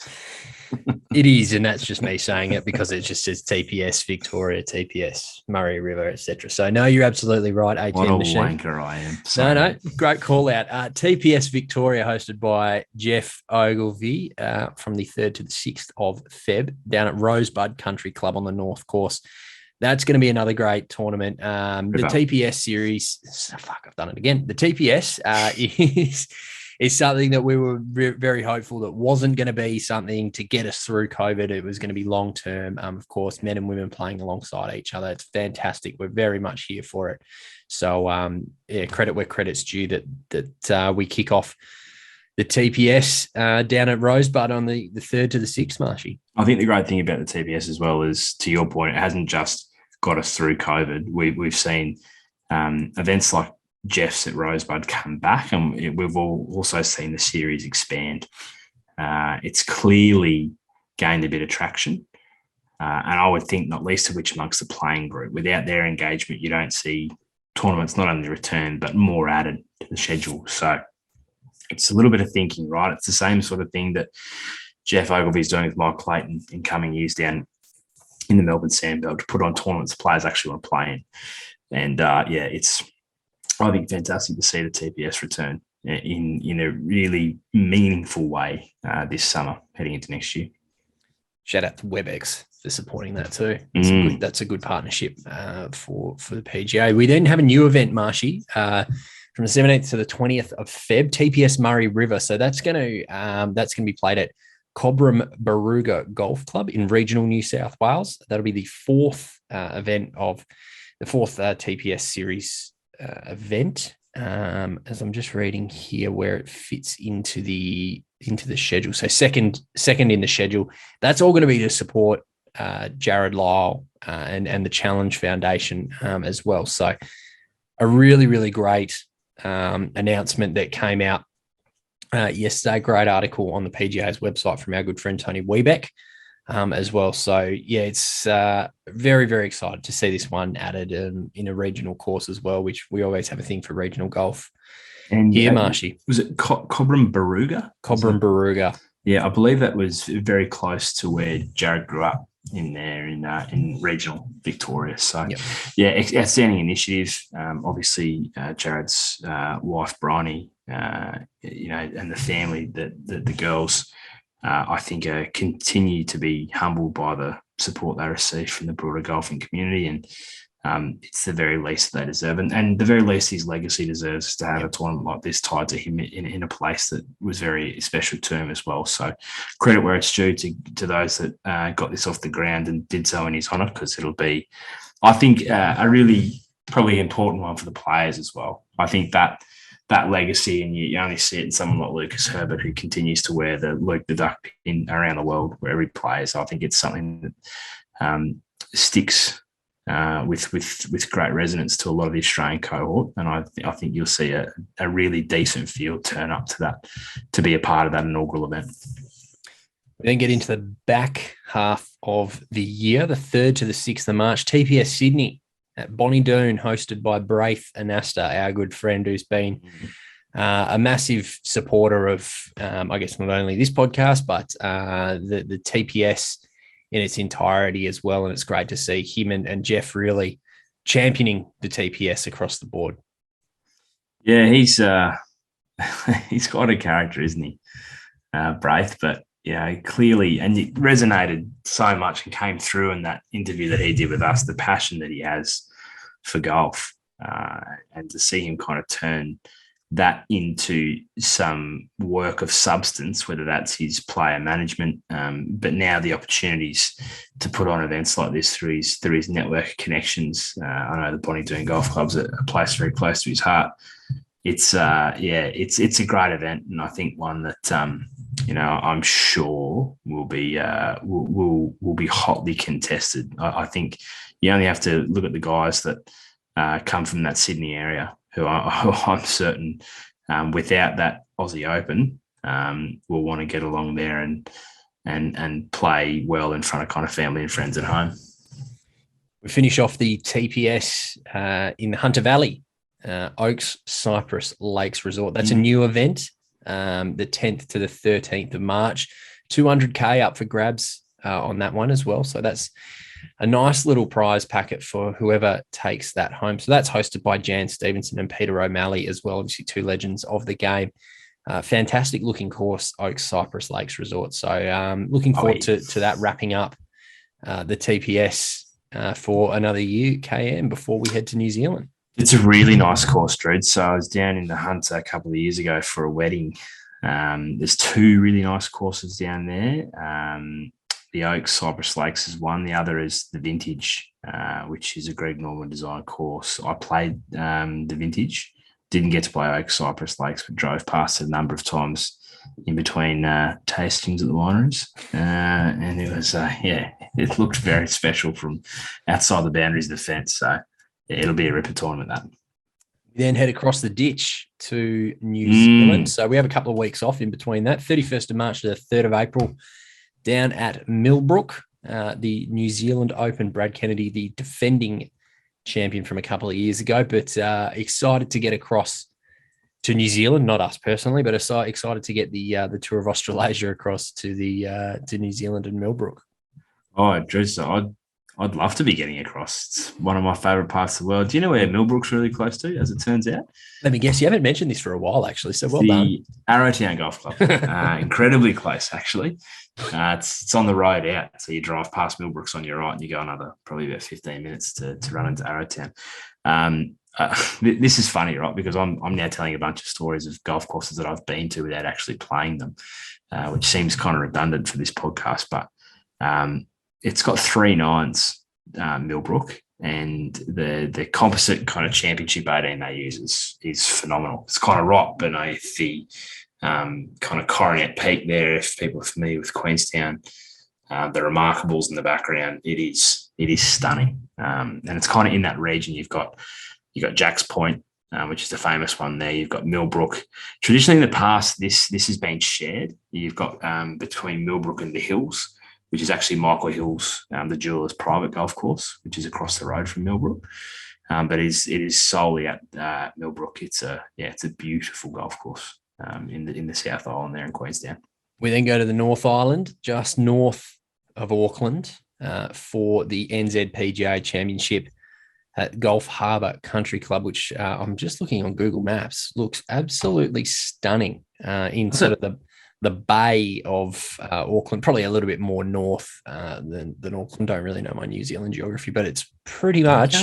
It is, and that's just me saying it because it just says TPS Victoria, TPS Murray River, etc. So no, you're absolutely right. A10 What a machine. wanker I am. No, great call out. TPS Victoria, hosted by Jeff Ogilvie from the 3rd to the 6th of Feb down at Rosebud Country Club on the North Course. That's going to be another great tournament. The TPS series, I've done it again. The TPS is something that we were very hopeful that wasn't going to be something to get us through COVID. It was going to be long term. Of course, men and women playing alongside each other. It's fantastic. We're very much here for it. So, credit where credit's due that we kick off the TPS down at Rosebud on the 3rd to the 6th, Marshy. I think the great thing about the TPS as well is, to your point, it hasn't just got us through COVID. We've seen events like Jeff's at Rosebud come back, and we've also seen the series expand. It's clearly gained a bit of traction, and I would think not least of which amongst the playing group. Without their engagement, you don't see tournaments not only return but more added to the schedule. So it's a little bit of thinking, right? It's the same sort of thing that Jeff Ogilvie's doing with Mike Clayton in coming years down in the Melbourne Sandbelt to put on tournaments players actually want to play in. And it's, I think, fantastic to see the TPS return in a really meaningful way this summer heading into next year. Shout out to WebEx for supporting that too. That's a good partnership for the PGA. We then have a new event, Marshy, from the 17th to the 20th of Feb, TPS Murray River. So that's going to be played at Cobram Barooga Golf Club in regional New South Wales. That'll be the 4th event of the 4th TPS series event. As I'm just reading here where it fits into the schedule. So second in the schedule. That's all going to be to support Jared Lyle and the Challenge Foundation as well. So a really, really great announcement that came out yesterday. Great article on the PGA's website from our good friend Tony Wiebeck as well. So yeah, it's very, very excited to see this one added in a regional course as well, which we always have a thing for regional golf. And here, Marshy. Was it Cobram Barooga? Cobram Barooga. Yeah, I believe that was very close to where Jared grew up in regional Victoria. So, outstanding initiative. Obviously, Jared's wife, Bryony, and the family, the girls, I think continue to be humbled by the support they receive from the broader golfing community, and it's the very least they deserve. And the very least his legacy deserves is to have a tournament like this tied to him in a place that was very special to him as well. So credit where it's due to those that got this off the ground and did so in his honour, because it'll be, I think, a really probably important one for the players as well. I think that legacy, and you only see it in someone like Lucas Herbert, who continues to wear the Luke the Duck pin around the world wherever he plays. I think it's something that sticks with great resonance to a lot of the Australian cohort, and I think you'll see a really decent field turn up to that to be a part of that inaugural event. We then get into the back half of the year, the 3rd to the 6th of March, TPS Sydney at Bonnie Doon, hosted by Braith Anasta, our good friend who's been a massive supporter of, I guess, not only this podcast, but the TPS in its entirety as well. And it's great to see him and Jeff really championing the TPS across the board. Yeah, he's quite a character, isn't he, Braith? But clearly, and it resonated so much and came through in that interview that he did with us, the passion that he has for golf, and to see him kind of turn that into some work of substance, whether that's his player management, but now the opportunities to put on events like this through his network of connections. I know the Bonnie Doon Golf Club's a place very close to his heart. It's a great event, and I think one that I'm sure will be hotly contested. I think you only have to look at the guys that come from that Sydney area, who I'm certain, without that Aussie Open, will want to get along there and play well in front of kind of family and friends at home. We finish off the TPS in the Hunter Valley, Oaks Cypress Lakes Resort. That's a new event, the 10th to the 13th of March. 200K up for grabs on that one as well. So that's a nice little prize packet for whoever takes that home. So that's hosted by Jan Stevenson and Peter O'Malley as well, obviously two legends of the game. Fantastic looking course, Oaks Cypress Lakes Resort. So looking forward to that wrapping up the TPS for another year, KM, before we head to New Zealand. It's a really nice course, Drudes. So I was down in the Hunter a couple of years ago for a wedding. There's two really nice courses down there. The Oaks Cypress Lakes is one. The other is the Vintage, which is a Greg Norman design course. I played the Vintage. Didn't get to play Oaks Cypress Lakes, but drove past it a number of times in between tastings at the wineries. And it was, it looked very special from outside the boundaries of the fence. So it'll be a ripper tournament, that. We then head across the ditch to New Zealand. So we have a couple of weeks off in between that. 31st of March to the 3rd of April down at Millbrook, the New Zealand Open. Brad Kennedy, the defending champion from a couple of years ago, but excited to get across to New Zealand. Not us personally, but excited to get the tour of Australasia across to to New Zealand and Millbrook. Oh, Drew, I'd love to be getting across. It's one of my favourite parts of the world. Do you know where Millbrook's really close to, as it turns out? Let me guess. You haven't mentioned this for a while, actually, so well done. The Arrowtown Golf Club. Incredibly close, actually. It's on the road out. So you drive past Millbrook's on your right and you go another probably about 15 minutes to run into Arrowtown. This is funny, right? Because I'm now telling a bunch of stories of golf courses that I've been to without actually playing them, which seems kind of redundant for this podcast, but it's got 3 nines, Millbrook, and the composite kind of championship 18 they use is phenomenal. It's kind of right beneath the kind of Coronet Peak there. If people are familiar with Queenstown, the Remarkables in the background, it is stunning, and it's kind of in that region. You've got Jack's Point, which is the famous one there. You've got Millbrook. Traditionally in the past, this has been shared. You've got between Millbrook and the Hills, which is actually Michael Hill's, the Jeweller's private golf course, which is across the road from Millbrook. But it is solely at Millbrook. It's a beautiful golf course in the South Island there in Queenstown. We then go to the North Island, just north of Auckland, for the NZ PGA Championship at Gulf Harbour Country Club, which I'm just looking on Google Maps, looks absolutely stunning in sort of the bay of Auckland, probably a little bit more north than Auckland. Don't really know my New Zealand geography, but it's pretty much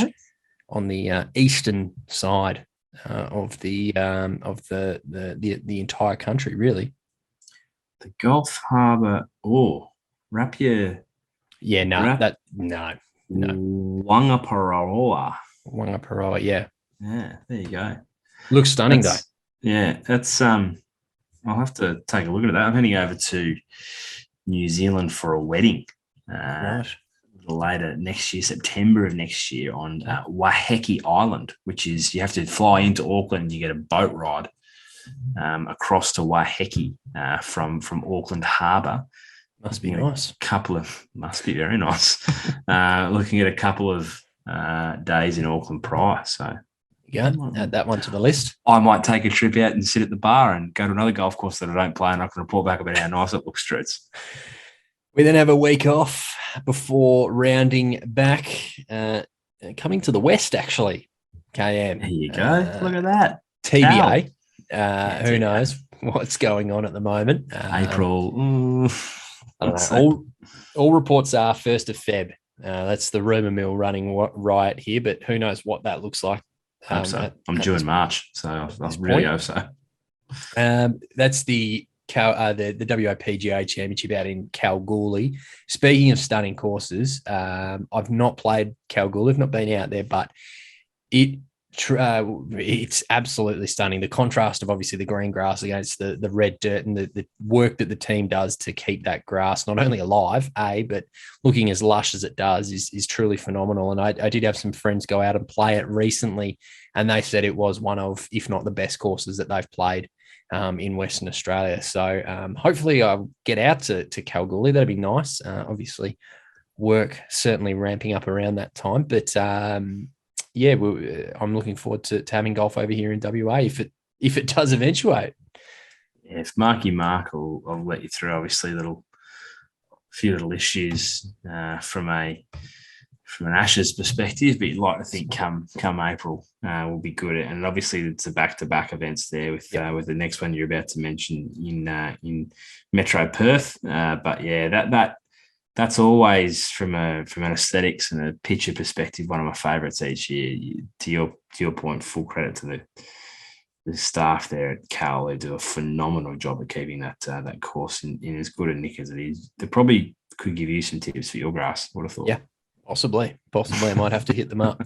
on the eastern side of the entire country, really. The Gulf Harbour, Rapia. Yeah, no. Wangaparoa, yeah. Yeah, there you go. Looks stunning though. Yeah, that's I'll have to take a look at that. I'm heading over to New Zealand for a wedding Right. later next year, September of next year, on Waiheke Island, which is, you have to fly into Auckland and you get a boat ride across to Waiheke from Auckland Harbour. Must be nice. Must be very nice. Looking at a couple of days in Auckland prior. So add that one to the list. I might take a trip out and sit at the bar and go to another golf course that I don't play, and I can report back about how nice it looks, Drudes. We then have a week off before rounding back, coming to the west, actually, KM. There you go. Look at that. TBA. Who knows what's going on at the moment. April. I don't know. All reports are 1st of Feb. That's the rumour mill running riot here, but who knows what that looks like. I'm due in March, so I'll really hope so. That's the WA PGA Championship out in Kalgoorlie. Speaking of stunning courses, I've not played Kalgoorlie. I've not been out there, but it's absolutely stunning. The contrast of obviously the green grass against the red dirt, and the work that the team does to keep that grass not only alive, but looking as lush as it does is truly phenomenal. And I did have some friends go out and play it recently, and they said it was one of, if not the best courses that they've played in Western Australia. So hopefully I'll get out to Kalgoorlie. That'd be nice. Obviously work certainly ramping up around that time, but I'm looking forward to having golf over here in WA if it does eventuate. Yeah, if Marky Mark will let you through, obviously that'll few little issues from an Ashes perspective, but you'd like to think come April will be good. And obviously it's a back-to-back events there with the next one you're about to mention in Metro Perth. But yeah, that's always from an aesthetics and a picture perspective one of my favourites each year. To your point, full credit to the staff there at Cal. They do a phenomenal job of keeping that course in as good a nick as it is. They probably could give you some tips for your grass. What a thought. Yeah. Possibly. I might have to hit them up.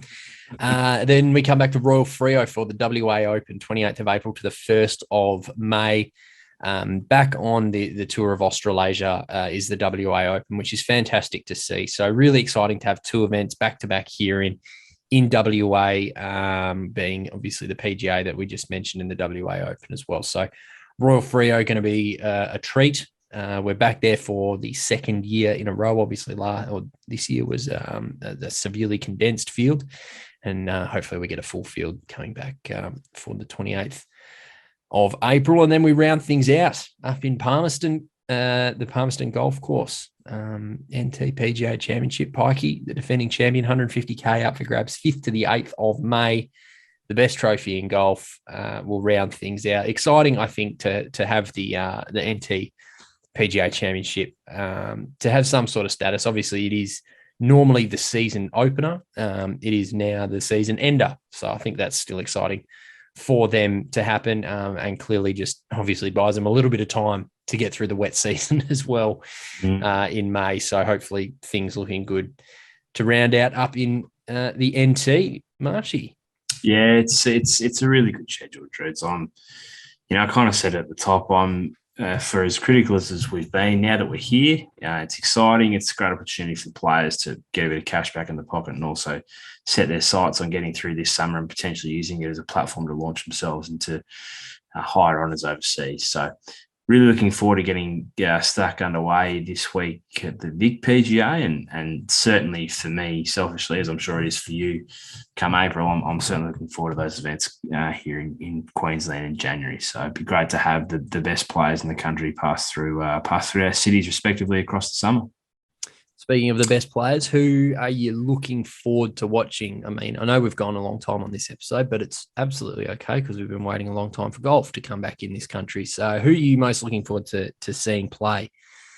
Then we come back to Royal Freo for the WA Open, 28th of April to the 1st of May. Back on the tour of Australasia is the WA Open, which is fantastic to see. So really exciting to have two events back to back here in WA, being obviously the PGA that we just mentioned in the WA Open as well. So Royal Freo going to be a treat. We're back there for the second year in a row. Obviously, this year was the severely condensed field, and hopefully we get a full field coming back for the 28th of April. And then we round things out up in Palmerston, the Palmerston Golf Course, NT Pga Championship. Pikey, the defending champion, 150k up for grabs, 5th to the 8th of May. The best trophy in golf. Will round things out. Exciting, I think, to have the NT PGA Championship to have some sort of status. Obviously, it is normally the season opener. It is now the season ender. So I think that's still exciting for them to happen, and clearly just obviously buys them a little bit of time to get through the wet season as well in May. So hopefully things looking good to round out up in the NT. Marshy. Yeah, it's a really good schedule, Drudes. I kind of said at the top, for as critical as we've been, now that we're here, it's exciting. It's a great opportunity for the players to get a bit of cash back in the pocket and also set their sights on getting through this summer and potentially using it as a platform to launch themselves into higher honours overseas. So really looking forward to getting stuck underway this week at the Vic PGA, and certainly for me, selfishly, as I'm sure it is for you, come April, I'm certainly looking forward to those events here in Queensland in January. So it'd be great to have the best players in the country pass through our cities respectively across the summer. Speaking of the best players, who are you looking forward to watching? I mean, I know we've gone a long time on this episode, but it's absolutely okay because we've been waiting a long time for golf to come back in this country. So who are you most looking forward to seeing play?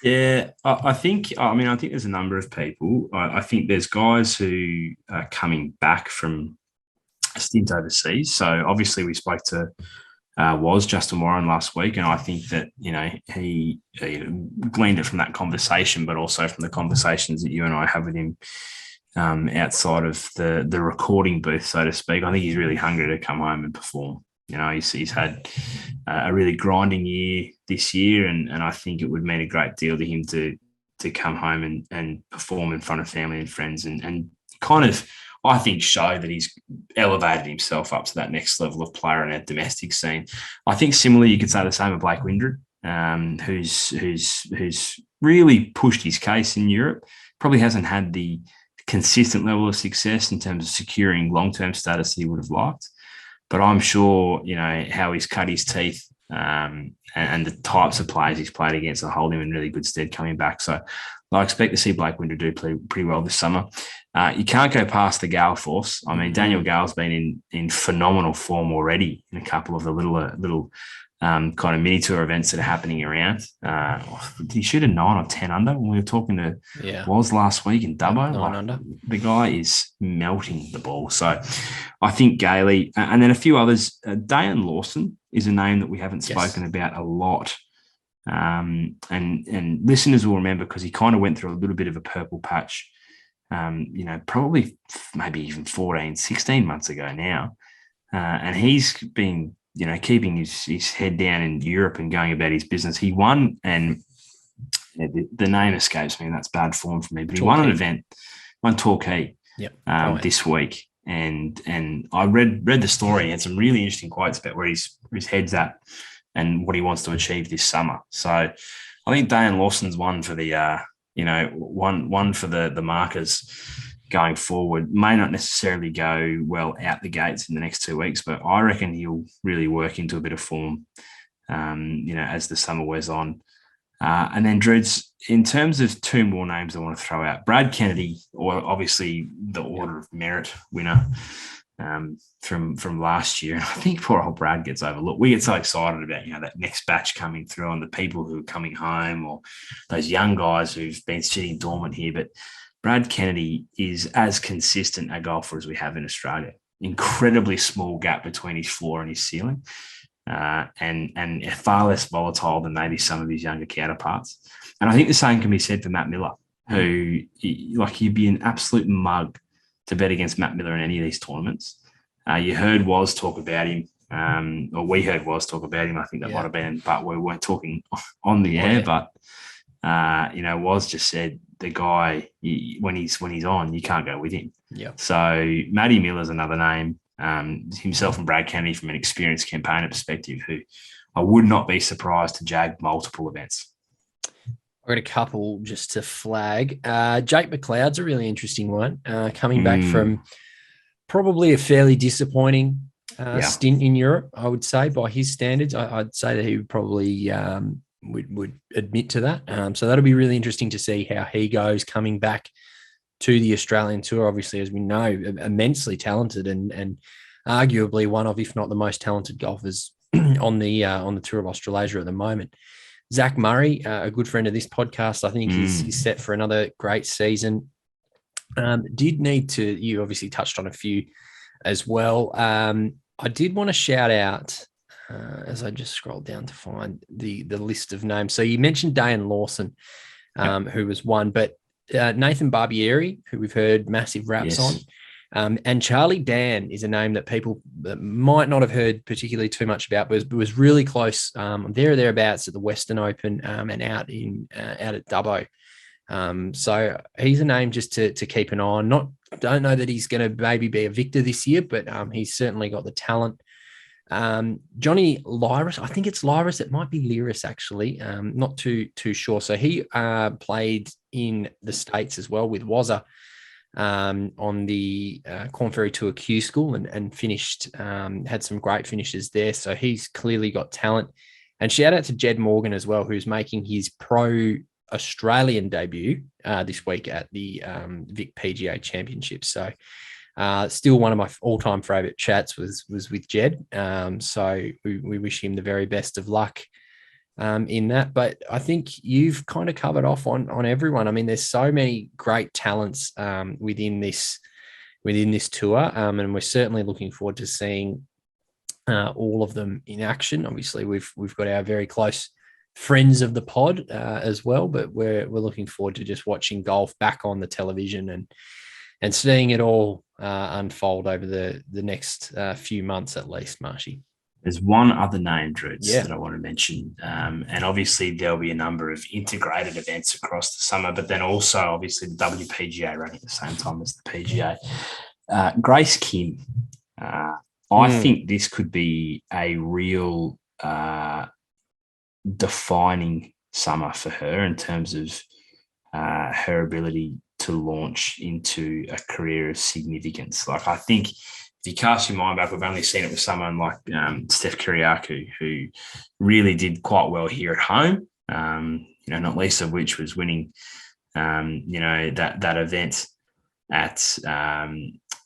Yeah, I think there's a number of people. I think there's guys who are coming back from a stint overseas. So obviously we spoke to was Justin Warren last week, and I think that he gleaned it from that conversation, but also from the conversations that you and I have with him outside of the recording booth, so to speak. I think he's really hungry to come home and perform. He's had a really grinding year this year, and I think it would mean a great deal to him to come home and perform in front of family and friends and kind of, I think, show that he's elevated himself up to that next level of player in our domestic scene. I think similarly, you could say the same of Blake Windred, who's really pushed his case in Europe. Probably hasn't had the consistent level of success in terms of securing long-term status that he would have liked. But I'm sure, how he's cut his teeth and the types of players he's played against will hold him in really good stead coming back. So I expect to see Blake Windred do pretty well this summer. You can't go past the Gale force. I mean, Daniel Gale's been in phenomenal form already in a couple of the little kind of mini tour events that are happening around. Did he shoot a 9 or 10 under when we were talking to Woz last week in Dubbo? 9 under. The guy is melting the ball. So I think Gailey, and then a few others. Diane Lawson is a name that we haven't spoken about a lot. And listeners will remember because he kind of went through a little bit of a purple patch, probably maybe even 14, 16 months ago now. And he's been, keeping his head down in Europe and going about his business. He won, and the name escapes me, and that's bad form for me, but he won an event, won Torquay this week. And I read the story. He had some really interesting quotes about where his head's at and what he wants to achieve this summer. So I think Diane Lawson's one for the one for the markers going forward. May not necessarily go well out the gates in the next 2 weeks, but I reckon he'll really work into a bit of form, as the summer wears on. And then Drudes, in terms of two more names I want to throw out, Brad Kennedy, or obviously the Order of Merit winner from last year. And I think poor old Brad gets overlooked. We get so excited about, that next batch coming through and the people who are coming home, or those young guys who've been sitting dormant here. But Brad Kennedy is as consistent a golfer as we have in Australia. Incredibly small gap between his floor and his ceiling. And far less volatile than maybe some of his younger counterparts. And I think the same can be said for Matt Miller, who, he'd be an absolute mug to bet against Matt Miller in any of these tournaments. You heard Woz talk about him, or we heard Woz talk about him. I think that might have been, but we weren't talking on the air. But Woz just said the guy, when he's on, you can't go with him. Yeah. So Matty Miller's another name. Himself and Brad Kennedy from an experienced campaigner perspective, who I would not be surprised to jag multiple events. I've got a couple just to flag. Jake Mcleod's a really interesting one, coming back from probably a fairly disappointing stint in Europe, I would say, by his standards. I'd say that he would probably would admit to that. So that'll be really interesting to see how he goes coming back to the Australian tour. Obviously, as we know, immensely talented and arguably one of, if not the most talented golfers on the tour of Australasia at the moment. Zach Murray, a good friend of this podcast, I think he's set for another great season. You obviously touched on a few as well. I did want to shout out, as I just scrolled down to find the list of names. So you mentioned Diane Lawson, who was one, but Nathan Barbieri, who we've heard massive raps on, and Charlie Dan is a name that people might not have heard particularly too much about, but was really close there or thereabouts at the Western Open and out at Dubbo. So he's a name just to keep an eye on. Don't know that he's going to maybe be a victor this year, but he's certainly got the talent. Johnny Lyris, I think it's Lyris. It might be Lyris actually. Not too sure. So he played in the States as well with Wazza on the Corn Ferry Tour Q School and finished, had some great finishes there. So he's clearly got talent. And shout out to Jed Morgan as well, who's making his pro Australian debut this week at the Vic PGA Championship. So still one of my all-time favorite chats was with Jed. So we wish him the very best of luck in that. But I think you've kind of covered off on everyone. I mean, there's so many great talents within this tour, and we're certainly looking forward to seeing all of them in action. Obviously, we've got our very close friends of the pod as well, but we're looking forward to just watching golf back on the television and seeing it all unfold over the next few months at least, Marshy. There's one other name, Drudes, that I want to mention. And obviously there'll be a number of integrated events across the summer, but then also obviously the WPGA running at the same time as the PGA. Grace Kim. I think this could be a real defining summer for her in terms of her ability to launch into a career of significance. Like, I think if you cast your mind back, we've only seen it with someone like Steph Kiriakou, who really did quite well here at home, not least of which was winning, that event at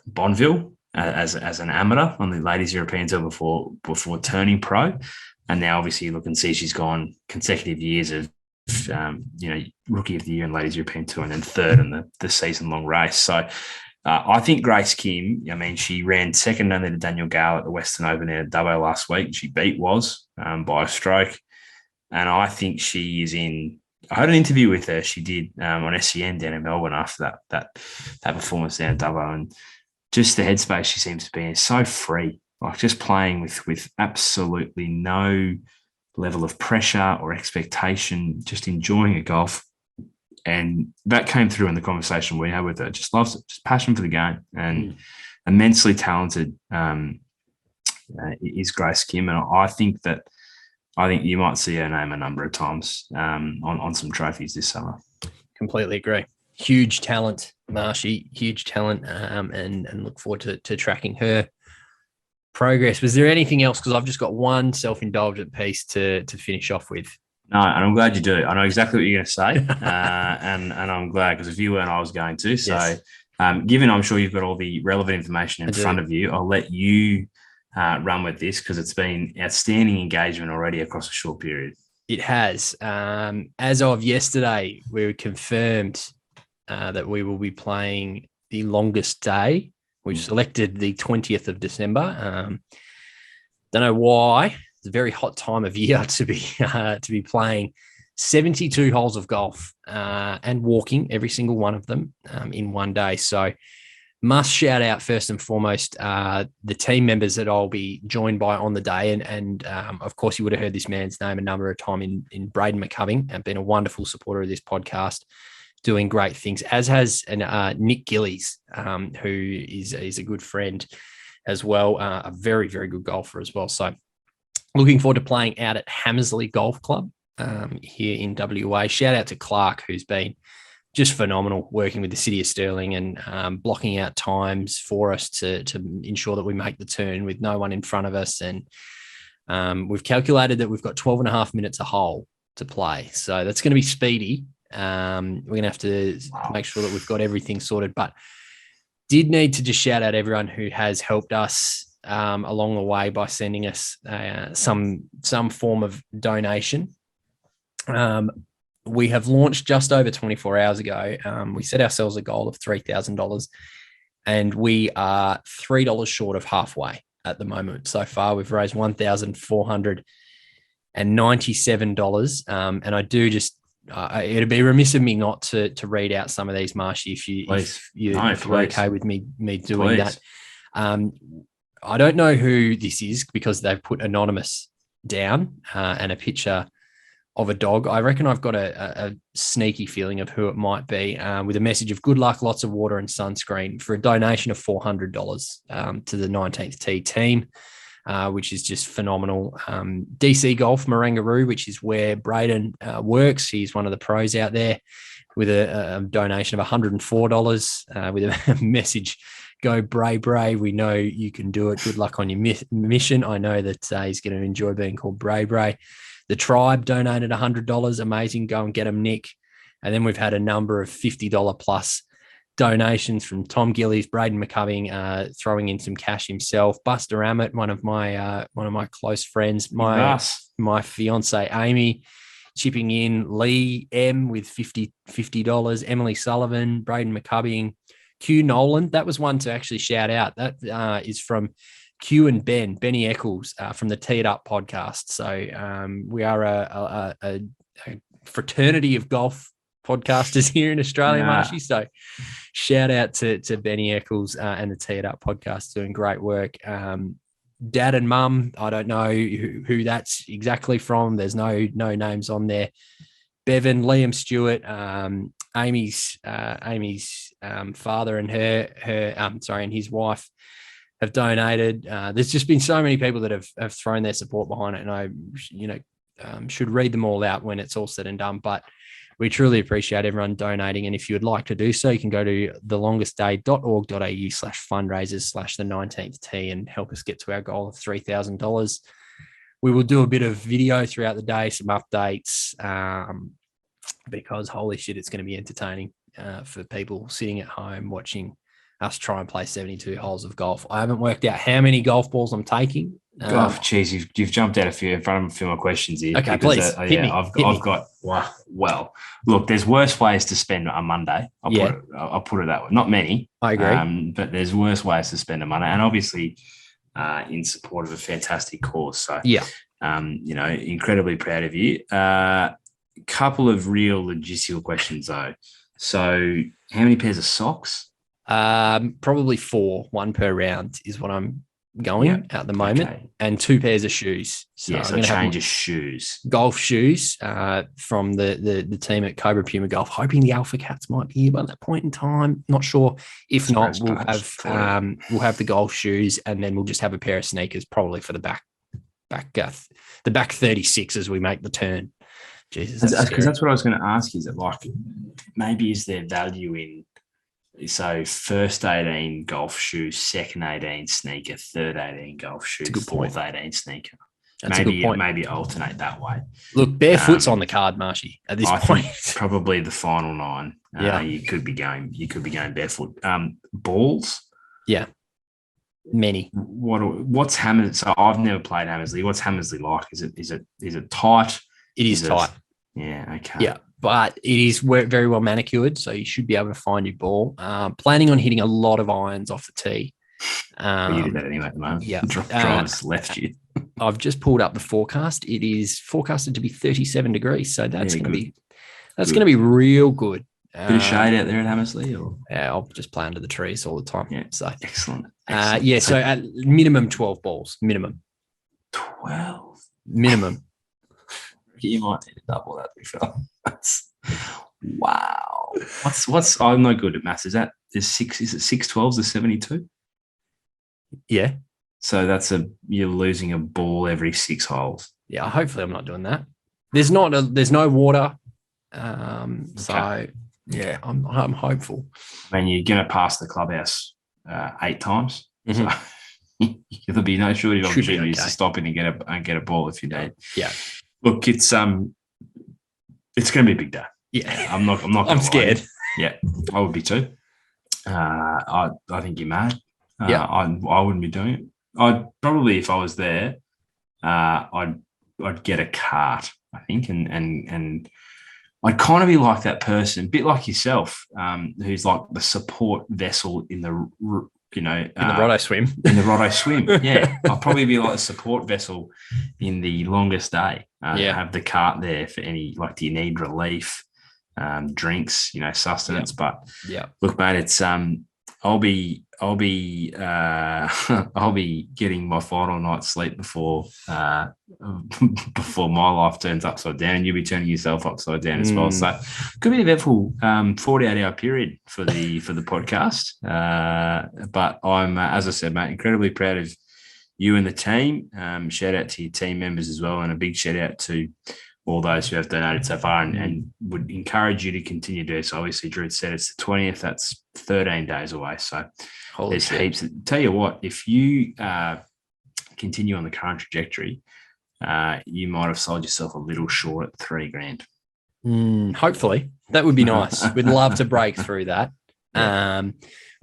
Bonneville as an amateur on the Ladies European Tour before turning pro. And now obviously you look and see she's gone consecutive years of, Rookie of the Year in Ladies European Tour and then third in the season-long race. So I think Grace Kim, she ran second only to Daniel Gale at the Western Open at Dubbo last week. She beat Woz by a stroke. And I think she is in – I heard an interview with her. She did on SEN down in Melbourne after that performance down at Dubbo. And just the headspace she seems to be in is so free, like just playing with absolutely no level of pressure or expectation, just enjoying a golf. And that came through in the conversation we had with her. Just loves it, just passion for the game, and immensely talented is Grace Kim. And I think you might see her name a number of times on some trophies this summer. Completely agree. Huge talent, Marshy, huge talent, and look forward to tracking her progress. Was there anything else? Because I've just got one self-indulgent piece to finish off with. No, and I'm glad you do. I know exactly what you're going to say, and I'm glad, because if you weren't, I was going to. So, Yes. Given I'm sure you've got all the relevant information in front of you, I'll let you run with this, because it's been outstanding engagement already across a short period. It has. As of yesterday, we were confirmed that we will be playing the longest day. We've selected the 20th of December. Don't know why. It's a very hot time of year to be playing 72 holes of golf and walking every single one of them in one day. So must shout out first and foremost the team members that I'll be joined by on the day. And of course, you would have heard this man's name a number of times in Braden McCubbing, and been a wonderful supporter of this podcast, doing great things, as has Nick Gillies, who is a good friend as well, a very, very good golfer as well. So looking forward to playing out at Hammersley Golf Club here in WA. Shout out to Clark, who's been just phenomenal working with the City of Stirling and blocking out times for us to ensure that we make the turn with no one in front of us. And we've calculated that we've got 12 and a half minutes a hole to play. So that's going to be speedy. We're going to have to make sure that we've got everything sorted, but did need to just shout out everyone who has helped us along the way by sending us some form of donation. We have launched just over 24 hours ago. We set ourselves a goal of $3,000, and we are $3 short of halfway at the moment. So far, we've raised $1,497. And I do just, it'd be remiss of me not to read out some of these, Marshy, if you're okay with me doing that. I don't know who this is, because they've put anonymous down and a picture of a dog. I reckon I've got a sneaky feeling of who it might be, with a message of good luck, lots of water and sunscreen, for a donation of $400 to the 19th Tee team, which is just phenomenal. DC Golf Marangaroo, which is where Braden works. He's one of the pros out there, with a donation of $104 with a message, go Bray Bray. We know you can do it. Good luck on your mission. I know that he's going to enjoy being called Bray Bray. The Tribe donated $100. Amazing. Go and get them, Nick. And then we've had a number of $50 plus donations from Tom Gillies, Braden McCubbing, throwing in some cash himself. Buster Ammett, one of my close friends, my fiance Amy, chipping in. Lee M with $50. Emily Sullivan, Braden McCubbing, Q Nolan. That was one to actually shout out. That is from Q and Benny Eccles from the Tee It Up podcast. So we are a fraternity of golf podcasters here in Australia, Marshy. So shout out to Benny Eccles and the Tee It Up podcast, doing great work. Dad and Mum, I don't know who that's exactly from. There's no names on there. Bevan, Liam Stewart, Amy's father and and his wife have donated. There's just been so many people that have thrown their support behind it, and I should read them all out when it's all said and done. But we truly appreciate everyone donating. And if you would like to do so, you can go to thelongestday.org.au/fundraisers/the 19th tee and help us get to our goal of $3,000. We will do a bit of video throughout the day, some updates, because holy shit, it's going to be entertaining for people sitting at home watching us try and play 72 holes of golf. I haven't worked out how many golf balls I'm taking. Geez, you've jumped out in front of a few more questions here. Okay, please. Hit me. I've got. Well, look, there's worse ways to spend a Monday. I'll put it that way. Not many. I agree. But there's worse ways to spend a Monday, and obviously, in support of a fantastic cause. So incredibly proud of you. Couple of real logistical questions though. So, how many pairs of socks? Probably 4, 1 per round is what I'm going at the moment, and 2 pairs of shoes. So I'm going to change of shoes, golf shoes, from the team at Cobra Puma Golf. Hoping the Alpha Cats might be here by that point in time. Not sure. If not, we'll have the golf shoes, and then we'll just have a pair of sneakers, probably for the back 36 as we make the turn. Jesus, because that's what I was going to ask. Is it like, maybe is there value in, so first 18 golf shoe, second 18 sneaker, third 18 golf shoe, fourth 18 sneaker? That's a good point. Maybe alternate that way. Look, barefoot's on the card, Marshy. At this point, think probably the final 9. You could be going barefoot. Balls. Yeah, many. What's Hammers? So I've never played Hammersley. What's Hammersley like? Is it tight? It is tight. Yeah. Okay. Yeah, but it is very well manicured, so you should be able to find your ball. Planning on hitting a lot of irons off the tee. You do that anyway at the moment. Yeah. Drives left you. I've just pulled up the forecast. It is forecasted to be 37 degrees, so that's going to be real good. Bit of shade out there at Hammersley, or I'll just play under the trees all the time. Yeah, so excellent. So at minimum 12 balls, minimum. 12 minimum. You might need to double that, before. Wow. What's? I'm not good at maths. Is it 6 12s or 72? Yeah. So you're losing a ball every 6 holes. Yeah. Hopefully, I'm not doing that. There's no water. So yeah, I'm hopeful. I mean, you're going to pass the clubhouse 8 times. Mm-hmm. So there'll be no shortage of opportunities to stop in and get a ball if you need. Yeah. Look, it's going to be a big day. Yeah. I'm not. I'm scared. Yeah, I would be too. I think you're mad. Yeah. I wouldn't be doing it. I'd probably, if I was there, I'd get a cart, I think, and I'd kind of be like that person, a bit like yourself, who's like the support vessel in the in the Roto swim. In the Roto swim, yeah. I'll probably be like a support vessel in the longest day. Have the cart there for any, like, do you need relief, drinks, sustenance. Yeah. But yeah, look, mate, it's I'll be getting my final night's sleep before my life turns upside down, and you'll be turning yourself upside down as well. So could be an eventful 48-hour period for the podcast. But I'm, as I said, mate, incredibly proud of you and the team. Shout out to your team members as well, and a big shout out to all those who have donated so far, and would encourage you to continue to do so. Obviously, Drudes said it's the 20th. That's 13 days away. So there's heaps. Tell you what, if you continue on the current trajectory, you might have sold yourself a little short at $3,000. Hopefully. That would be nice. We'd love to break through that. We're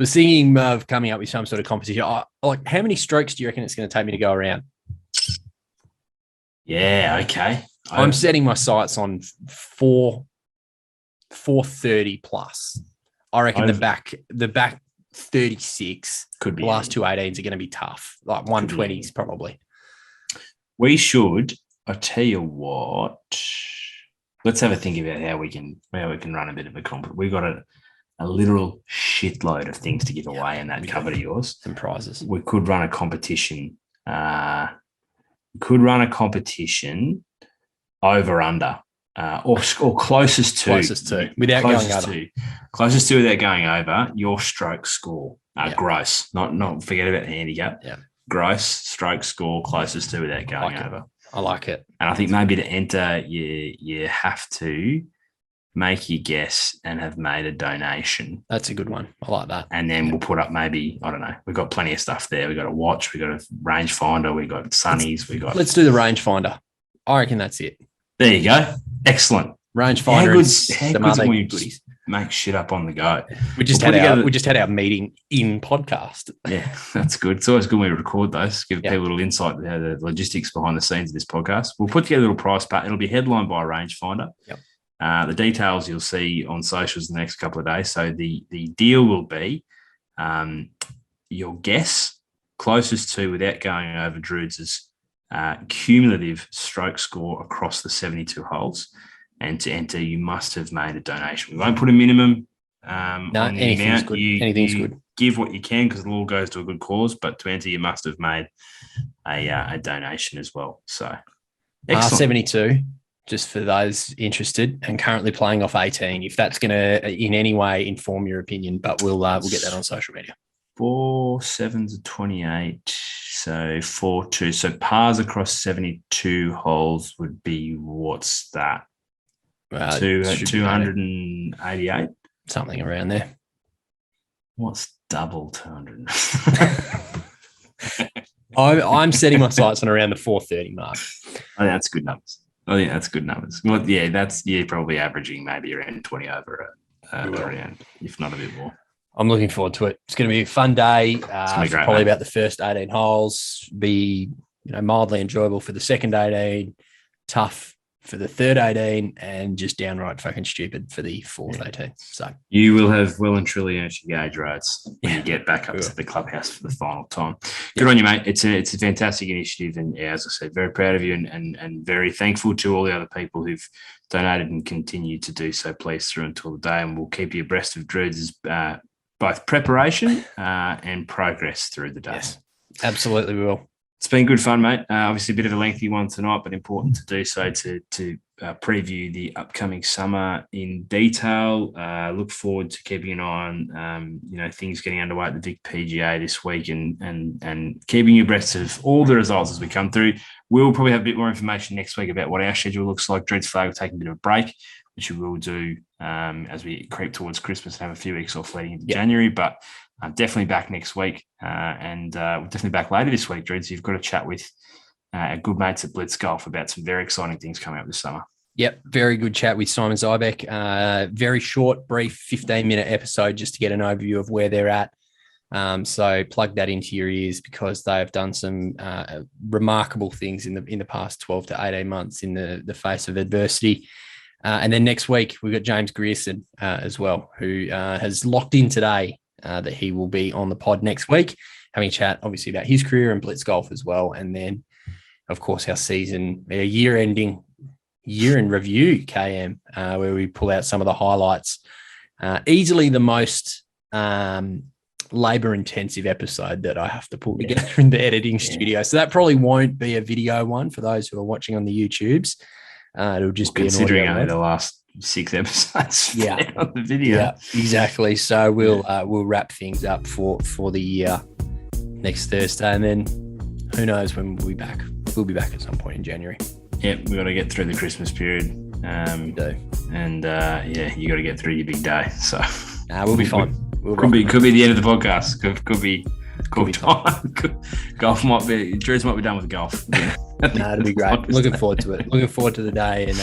thinking of coming up with some sort of competition. Like, how many strokes do you reckon it's going to take me to go around? Yeah, okay. I'm setting my sights on 430 plus. I reckon the back 36 could be. The last 2 18s are going to be tough. Like 120s probably. We should. I tell you what. Let's have a think about how we can run a bit of a competition. We've got a literal shitload of things to give away in that cupboard of yours. Some prizes. We could run a competition. Over under, or closest to without going over. Closest to without going over your stroke score. Gross, not forget about the handicap. Yeah, gross stroke score closest to without going over. I like it. And I think maybe to enter, you have to make your guess and have made a donation. That's a good one. I like that. And then we'll put up maybe, I don't know, we've got plenty of stuff there. We've got a watch, we've got a rangefinder, we've got sunnies, Let's do the rangefinder. I reckon that's it. There you go. Excellent. Rangefinder and some other goodies. Make shit up on the go. We just had our meeting in podcast. Yeah, that's good. It's always good when we record those. Give people a little insight into the logistics behind the scenes of this podcast. We'll put together a little price pack. It'll be headlined by a rangefinder. Yep. The details you'll see on socials in the next couple of days. So the deal will be your guess closest to, without going over, Drudes' cumulative stroke score across the 72 holes. And to enter, you must have made a donation. We won't put a minimum on the amount. Good. Anything's good. Give what you can, because it all goes to a good cause. But to enter, you must have made a donation as well. So, excellent. 72, just for those interested, and currently playing off 18. If that's going to in any way inform your opinion, but we'll get that on social media. 4 7s are 28. So 4-2. So pars across 72 holes would be, what's that? 288, something around there. What's double 200? I'm setting my sights on around the 4:30 mark. I think that's good numbers. Well, yeah, that's probably averaging maybe around 20 over around, if not a bit more. I'm looking forward to it. It's going to be a fun day. It's gonna be great, probably mate. about the first 18 holes. Be mildly enjoyable for the second 18, tough for the third 18, and just downright fucking stupid for the fourth 18. So you will have well and truly earned your gauge rights when you get back up to the clubhouse for the final time. Good on you, mate. It's a fantastic initiative, and as I said, very proud of you, and very thankful to all the other people who've donated and continue to do so. Please through until the day, and we'll keep you abreast of Drudes' both preparation and progress through the day. yes, absolutely we will. It's been good fun, mate. Obviously, a bit of a lengthy one tonight, but important to do so to preview the upcoming summer in detail. Look forward to keeping an eye on, things getting underway at the Vic PGA this week, and keeping you abreast of all the results as we come through. We'll probably have a bit more information next week about what our schedule looks like. Drudes Flag will take a bit of a break, which we will do as we creep towards Christmas and have a few weeks off leading into January, but I'm definitely back next week, and we're definitely back later this week, Drudes. You've got to chat with our good mates at Blitz Golf about some very exciting things coming up this summer. Yep, very good chat with Simon Zybeck. Very short, brief 15-minute episode just to get an overview of where they're at. So plug that into your ears, because they have done some remarkable things in the past 12 to 18 months in the face of adversity. And then next week, we've got James Grierson as well, who has locked in today that he will be on the pod next week, having a chat, obviously, about his career and Blitz Golf as well. And then, of course, our year-ending year in review, KM, where we pull out some of the highlights. Easily the most labor-intensive episode that I have to pull together in the editing studio. So that probably won't be a video one for those who are watching on the YouTubes. It'll just be considering an audio only the one. last 6 episodes on the video. Yeah, exactly. So we'll wrap things up for the year next Thursday, and then who knows when we'll be back. We'll be back at some point in January. Yep, we've got to get through the Christmas period. We do. And you got to get through your big day. So we'll be fine. Could be the end of the podcast. Could be time. Golf might be. Drudes might be done with golf. Yeah. It'll be great. Looking forward to it. Looking forward to the day. And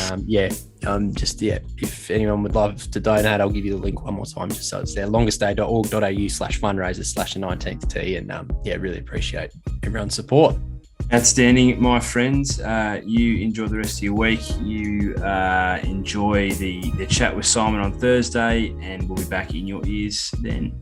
if anyone would love to donate, I'll give you the link one more time just so it's there. longestday.org.au/fundraiser/the 19th tee. And really appreciate everyone's support. Outstanding, my friends. You enjoy the rest of your week. You enjoy the chat with Simon on Thursday, and we'll be back in your ears then.